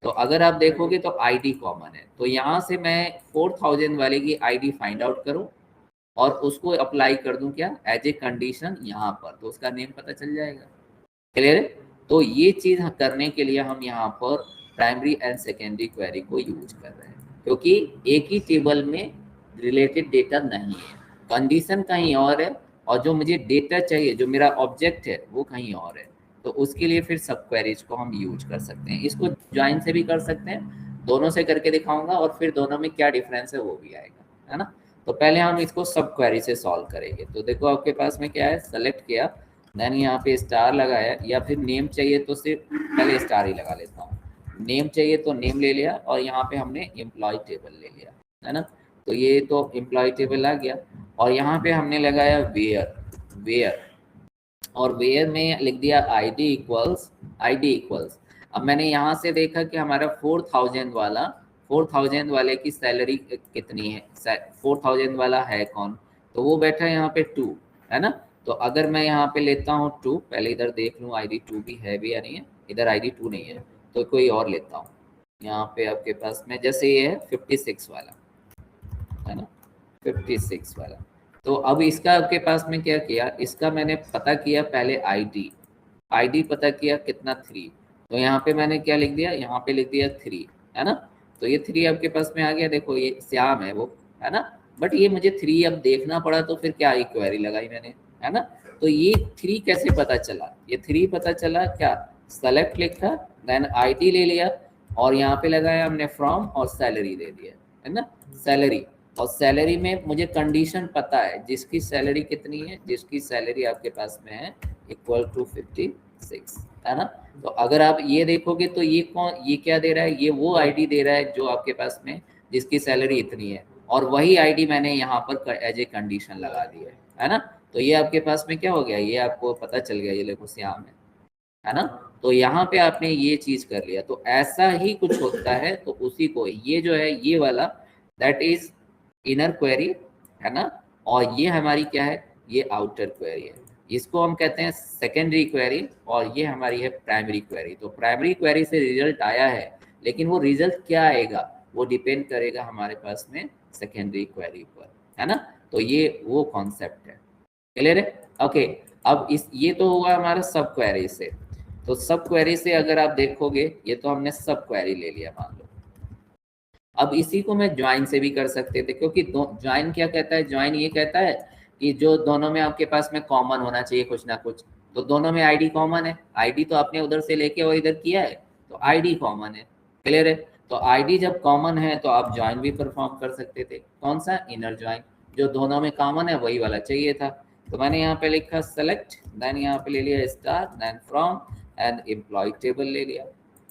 तो अगर आप देखोगे तो आईडी कॉमन है, तो यहाँ से मैं 4000 वाले की आईडी फाइंड आउट करूँ और उसको अप्लाई कर दूं क्या, एज ए कंडीशन यहाँ पर, तो उसका नेम पता चल जाएगा, क्लियर है। तो ये चीज करने के लिए हम यहाँ पर प्राइमरी एंड सेकेंडरी क्वेरी को यूज कर रहे हैं, क्योंकि एक ही टेबल में रिलेटेड डेटा नहीं है, कंडीशन कहीं और है, और जो मुझे डेटा चाहिए, जो मेरा ऑब्जेक्ट है, वो कहीं और है। तो उसके लिए फिर सब क्वेरीज को हम यूज कर सकते हैं, इसको ज्वाइन से भी कर सकते हैं, दोनों से करके दिखाऊंगा, और फिर दोनों में क्या डिफरेंस है वो भी आएगा, है ना। तो पहले हम इसको सब क्वेरी से सॉल्व करेंगे। तो देखो आपके पास में क्या है, सेलेक्ट किया, देन यहाँ पे स्टार लगाया, या फिर नेम चाहिए तो सिर्फ पहले स्टार ही लगा लेता हूँ, नेम चाहिए तो नेम ले लिया, और यहाँ पे हमने एम्प्लॉय टेबल ले लिया, है ना। तो ये तो एम्प्लॉय टेबल आ गया, और यहाँ पे हमने लगाया वेयर, और वेयर में लिख दिया आईडी इक्वल्स। अब मैंने यहाँ से देखा कि हमारा 4000 वाले की सैलरी कितनी है, 4000 वाला है कौन, तो वो बैठा है यहाँ पे 2, है ना। तो अगर मैं यहाँ पे लेता हूँ 2, पहले इधर देख लूँ आईडी 2 भी है भी या नहीं है, इधर आईडी 2 नहीं है, तो कोई और लेता हूँ। यहाँ पे आपके पास में जैसे ये है 56 वाला, है ना, 56 वाला। तो अब इसका आपके पास में क्या किया, इसका मैंने पता किया पहले आईडी पता किया कितना 3, तो यहाँ पे मैंने क्या लिख दिया, यहाँ पे लिख दिया 3, है ना। तो ये 3 आपके पास में आ गया, देखो ये श्याम है वो, है ना। बट ये मुझे 3 अब देखना पड़ा, तो फिर क्या क्वेरी लगाई मैंने, है ना। तो ये 3 कैसे पता चला, ये 3 पता चला क्या, सेलेक्ट लिखा, देन आईडी ले लिया, और यहाँ पे लगाया हमने फ्रॉम, और सैलरी दे दिया, है ना, सैलरी। और सैलरी में मुझे कंडीशन पता है, जिसकी सैलरी कितनी है, जिसकी सैलरी आपके पास में है इक्वल टू 56, है ना। तो अगर आप ये देखोगे तो ये क्या दे रहा है, ये वो आईडी दे रहा है जो आपके पास में जिसकी सैलरी इतनी है, और वही आईडी मैंने यहाँ पर एज ए कंडीशन लगा दी है ना। तो ये आपके पास में क्या हो गया, ये आपको पता चल गया, ये देखो श्याम है ना। तो यहाँ पे आपने ये चीज कर लिया, तो ऐसा ही कुछ होता है, तो उसी को ये जो है ये वाला, दैट इज इनर क्वेरी, है ना। और ये हमारी क्या है, ये आउटर क्वेरी है, इसको हम कहते हैं सेकेंडरी क्वेरी, और ये हमारी है प्राइमरी क्वेरी। तो प्राइमरी क्वेरी से रिजल्ट आया है, लेकिन वो रिजल्ट क्या आएगा वो डिपेंड करेगा हमारे पास में सेकेंडरी क्वेरी पर, है ना। तो ये वो कॉन्सेप्ट है, क्लियर है। ओके, अब इस ये तो हुआ हमारा सब क्वेरी से। तो सब क्वेरी से अगर आप देखोगे, ये तो हमने सब क्वेरी ले लिया मान लो। अब इसी को मैं ज्वाइन से भी कर सकते थे, क्योंकि ज्वाइन क्या कहता है, ज्वाइन ये कहता है कि जो दोनों में आपके पास में कॉमन होना चाहिए कुछ ना कुछ। तो दोनों में आईडी कॉमन है, आईडी तो आपने उधर से लेके और इधर किया है, तो आईडी कॉमन है, क्लियर है। तो आईडी जब कॉमन है तो आप ज्वाइन भी परफॉर्म कर सकते थे, कौन सा, इनर ज्वाइन, जो दोनों में कॉमन है वही वाला चाहिए था। तो मैंने यहाँ पे लिखा सेलेक्ट, देन यहाँ पे ले लिया star, then from, and employ table ले लिया,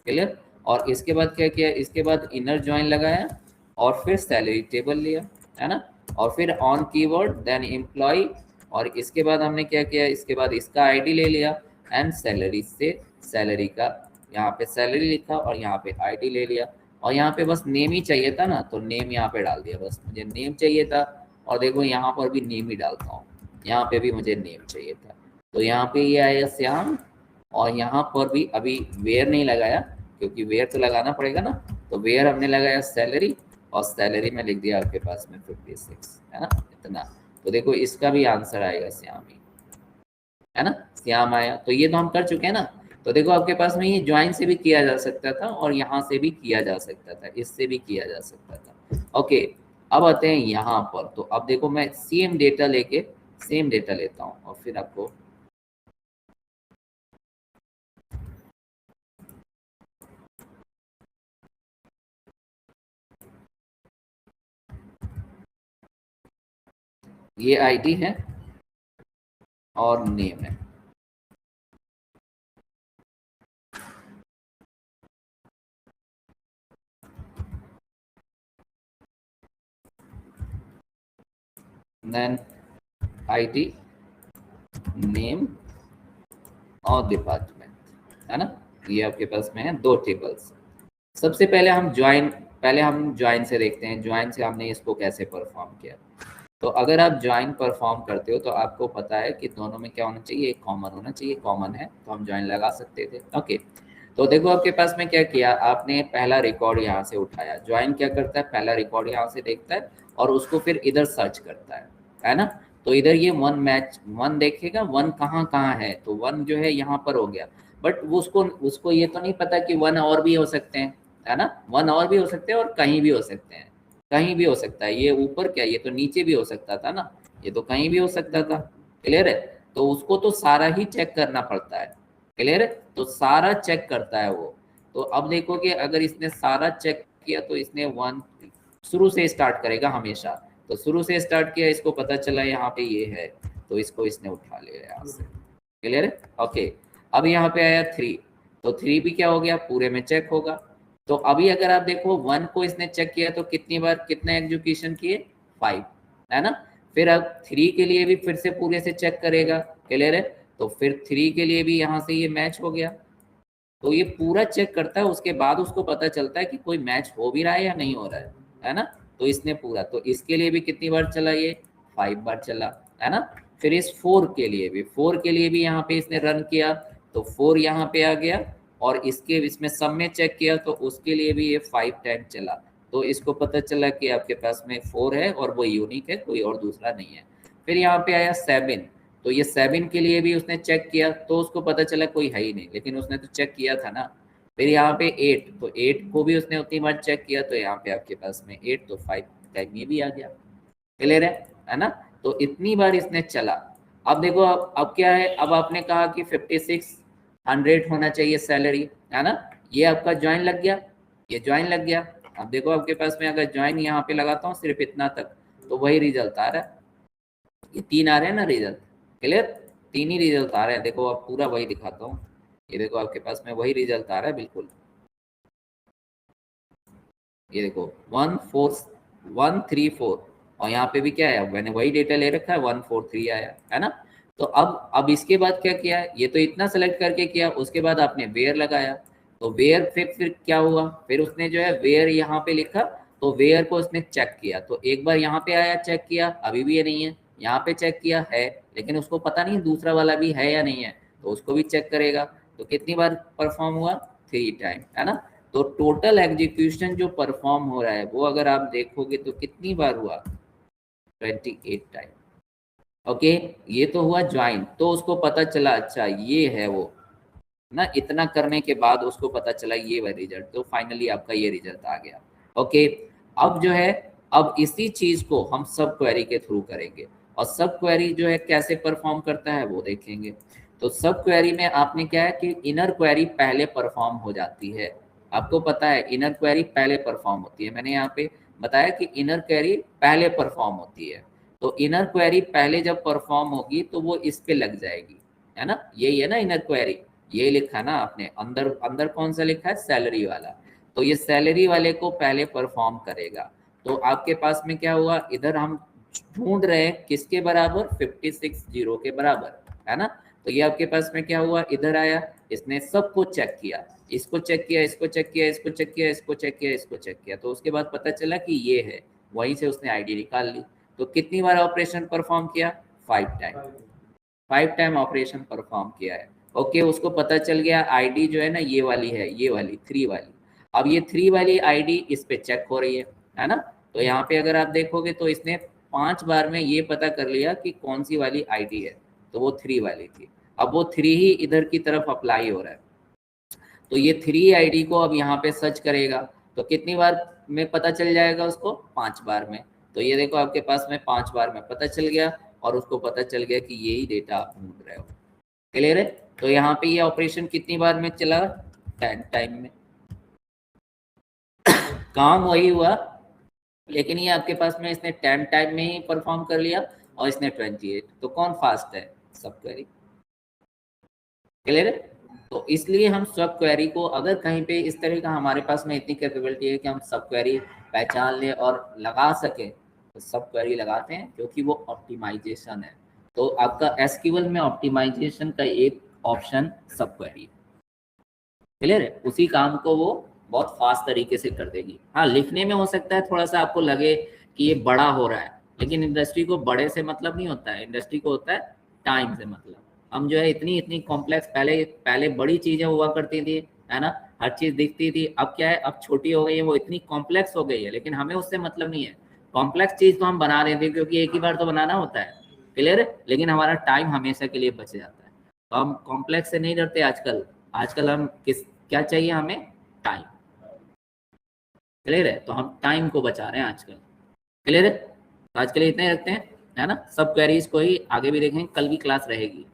क्लियर। और इसके बाद क्या किया, इसके बाद इनर ज्वाइन लगाया, और फिर सैलरी टेबल लिया, है ना। और फिर ऑन कीवर्ड, देन एम्प्लॉय, और इसके बाद हमने क्या किया, इसके बाद इसका आईडी ले लिया, एंड सैलरी से सैलरी का यहाँ पे सैलरी लिखा, और यहाँ पे आईडी ले लिया, और यहाँ पे बस नेम ही चाहिए था ना, तो नेम यहाँ पे डाल दिया, बस मुझे नेम चाहिए था। और देखो यहाँ पर भी नेम ही डालता हूँ, यहाँ पे भी मुझे नेम चाहिए था, तो यहाँ पे ये आया श्याम, और यहाँ पर भी अभी वेयर नहीं लगाया, क्योंकि वेयर तो लगाना पड़ेगा ना। तो वेयर हमने लगाया सैलरी, और सैलरी में लिख दिया आपके पास में 56, है ना, इतना। तो देखो इसका भी आंसर आएगा श्याम ही, है ना, श्याम आया। तो ये तो हम कर चुके हैं ना। तो देखो आपके पास में ये ज्वाइन से भी किया जा सकता था, और यहाँ से भी किया जा सकता था, इससे भी किया जा सकता था। ओके, अब आते हैं यहाँ पर। तो अब देखो मैं सेम डेटा लेता हूँ, और फिर आपको ये आईडी है और नेम है। देन आईडी, नेम और डिपार्टमेंट, है ना। ये आपके पास में है 2 टेबल्स। सबसे पहले हम ज्वाइन से देखते हैं, ज्वाइन से हमने इसको कैसे परफॉर्म किया। तो अगर आप ज्वाइन परफॉर्म करते हो तो आपको पता है कि दोनों में क्या होना चाहिए, एक कॉमन होना चाहिए। कॉमन है तो हम ज्वाइन लगा सकते थे। ओके, तो देखो आपके पास में क्या किया, आपने पहला रिकॉर्ड यहाँ से उठाया। ज्वाइन क्या करता है, पहला रिकॉर्ड यहाँ से देखता है और उसको फिर इधर सर्च करता है ना। तो इधर ये वन देखेगा, वन कहाँ कहाँ है, तो वन जो है यहाँ पर हो गया। बट वो उसको ये तो नहीं पता कि वन और भी हो सकते हैं, है ना। वन और भी हो सकते हैं और कहीं भी हो सकते हैं, कहीं भी हो सकता है। ये ऊपर क्या, ये तो नीचे भी हो सकता था ना, ये तो कहीं भी हो सकता था। क्लियर है, तो उसको तो सारा ही चेक करना पड़ता है। क्लियर है, तो सारा चेक करता है वो। तो अब देखो कि अगर इसने सारा चेक किया तो इसने वन शुरू से स्टार्ट करेगा हमेशा। तो शुरू से स्टार्ट किया, इसको पता चला यहाँ पे ये है, तो इसको इसने उठा लिया यहाँ से। क्लियर है, ओके। अब यहाँ पे आया 3, तो 3 भी क्या हो गया, पूरे में चेक होगा। तो अभी अगर आप देखो 1 को इसने चेक किया तो कितनी बार कितने एग्जीक्यूशन किए, 5, है ना। फिर अब 3 के लिए भी फिर से पूरे से चेक करेगा। क्लियर है, तो फिर 3 के लिए भी यहाँ से ये मैच हो गया। तो ये पूरा चेक करता है, उसके बाद उसको पता चलता है कि कोई मैच हो भी रहा है या नहीं हो रहा है ना। तो इसने पूरा, तो इसके लिए भी कितनी बार चला, ये 5 बार चला, है ना। फिर इस 4 के लिए भी, 4 के लिए भी यहाँ पे इसने रन किया, तो 4 यहाँ पे आ गया। और इसमें सब में चेक किया तो उसके लिए भी ये 5 टाइम चला। तो इसको पता चला कि आपके पास में 4 है और वो यूनिक है, कोई और दूसरा नहीं है। फिर यहाँ पे आया 7, तो ये 7 के लिए भी उसने चेक किया तो उसको पता चला कोई है ही नहीं, लेकिन उसने तो चेक किया था ना। फिर यहाँ पे 8, तो 8 को भी उसने उतनी बार चेक किया, तो यहाँ पे आपके पास में 8, तो 5 टाइम ये भी आ गया। क्लियर है ना। तो इतनी बार इसने चला। अब देखो, अब क्या है, अब आपने कहा कि 5600 होना चाहिए सैलरी, है ना। ये आपका ज्वाइन लग गया, ये ज्वाइन लग गया। अब देखो आपके पास में अगर ज्वाइन यहाँ पे लगाता हूँ सिर्फ इतना तक, तो वही रिजल्ट आ रहा है, ये 3 आ रहे हैं ना रिजल्ट। क्लियर, 3 ही रिजल्ट आ रहे हैं। देखो अब पूरा वही दिखाता हूँ, ये देखो आपके पास में वही रिजल्ट आ रहा है बिल्कुल। ये देखो 14134, और यहाँ पे भी क्या है, मैंने वही डेटा ले रखा है, 143 आया, है ना। तो अब इसके बाद क्या किया, ये तो इतना सेलेक्ट करके किया, उसके बाद आपने वेयर लगाया। तो वेयर फिर क्या हुआ, फिर उसने जो है वेयर यहाँ पे लिखा, तो वेयर को उसने चेक किया। तो एक बार यहाँ पे आया, चेक किया, अभी भी ये नहीं है। यहाँ पे चेक किया है, लेकिन उसको पता नहीं दूसरा वाला भी है या नहीं है, तो उसको भी चेक करेगा। तो कितनी बार परफॉर्म हुआ, 3 टाइम, है ना। तो टोटल एग्जीक्यूशन जो परफॉर्म हो रहा है वो अगर आप देखोगे तो कितनी बार हुआ, 28 टाइम। ओके, ये तो हुआ ज्वाइन, तो उसको पता चला अच्छा ये है वो ना। इतना करने के बाद उसको पता चला ये वह रिजल्ट, तो फाइनली आपका ये रिजल्ट आ गया। ओके, अब जो है, अब इसी चीज को हम सब क्वेरी के थ्रू करेंगे, और सब क्वेरी जो है कैसे परफॉर्म करता है वो देखेंगे। तो सब क्वेरी में आपने क्या है कि इनर क्वेरी पहले परफॉर्म हो जाती है। आपको पता है इनर क्वेरी पहले परफॉर्म होती है, मैंने यहाँ पे बताया कि इनर क्वेरी पहले परफॉर्म होती है। तो इनर क्वेरी पहले जब परफॉर्म होगी तो वो इस पे लग जाएगी, है ना। यही है ना इनर क्वेरी, ये लिखा ना आपने, अंदर अंदर कौन सा लिखा है, सैलरी वाला। तो ये सैलरी वाले को पहले परफॉर्म करेगा। तो आपके पास में क्या हुआ, इधर हम ढूंढ रहे हैं किसके बराबर, 56 के बराबर, है ना। तो ये आपके पास में क्या हुआ, इधर आया, इसने सबको चेक किया, इसको चेक किया, इसको चेक किया, इसको चेक किया, इसको चेक किया, इसको चेक किया, तो उसके बाद पता चला कि ये है, वहीं से उसने आईडी निकाल ली। तो कितनी बार ऑपरेशन परफॉर्म किया, 5 टाइम, 5 टाइम ऑपरेशन परफॉर्म किया है। ओके, उसको पता चल गया आईडी जो है ना ये वाली है, ये वाली 3 वाली। अब ये 3 वाली आईडी इस पे चेक हो रही है ना। तो यहाँ पे अगर आप देखोगे तो इसने 5 बार में ये पता कर लिया कि कौन सी वाली आईडी है, तो वो 3 वाली थी। अब वो 3 ही इधर की तरफ अप्लाई हो रहा है, तो ये 3 आईडी को अब यहाँ पे सर्च करेगा, तो कितनी बार में पता चल जाएगा उसको, 5 बार में। तो ये देखो आपके पास में 5 बार में पता चल गया, और उसको पता चल गया कि यही डेटा आप ढूंढ रहे हो। क्लियर है, तो यहाँ पे ये ऑपरेशन कितनी बार में चला, 10 टाइम में। काम वही हुआ, लेकिन ये आपके पास में इसने 10 टाइम में ही परफॉर्म कर लिया, और इसने 28, तो कौन फास्ट है? सब क्वेरी। क्लियर है? तो इसलिए हम सब क्वेरी को, अगर कहीं पे इस तरह का हमारे पास में इतनी कैपेबिलिटी है कि हम सब क्वेरी पहचान लें और लगा सकें, तो सब क्वेरी लगाते हैं, क्योंकि वो ऑप्टिमाइजेशन है। तो आपका एसक्यूएल में ऑप्टिमाइजेशन का एक ऑप्शन सब क्वेरी। क्लियर है? उसी काम को वो बहुत फास्ट तरीके से कर देगी। हाँ, लिखने में हो सकता है थोड़ा सा आपको लगे कि ये बड़ा हो रहा है, लेकिन इंडस्ट्री को बड़े से मतलब नहीं होता है, इंडस्ट्री को होता है टाइम से मतलब। हम जो है इतनी इतनी कॉम्प्लेक्स, पहले बड़ी चीजें हुआ करती थी, है ना, हर चीज दिखती थी। अब क्या है, अब छोटी हो गई है, वो इतनी कॉम्प्लेक्स हो गई है, लेकिन हमें उससे मतलब नहीं है। कॉम्प्लेक्स चीज तो हम बना रहे थे क्योंकि एक ही बार तो बनाना होता है। क्लियर है? लेकिन हमारा टाइम हमेशा के लिए बच जाता है। तो हम कॉम्प्लेक्स से नहीं डरते आजकल। आजकल हम क्या चाहिए हमें? टाइम। क्लियर है? तो हम टाइम को बचा रहे हैं आजकल। क्लियर है? तो आज के लिए इतने ही रखते हैं, है ना। सब क्वेरीज को ही आगे भी देखेंगे, कल भी क्लास रहेगी।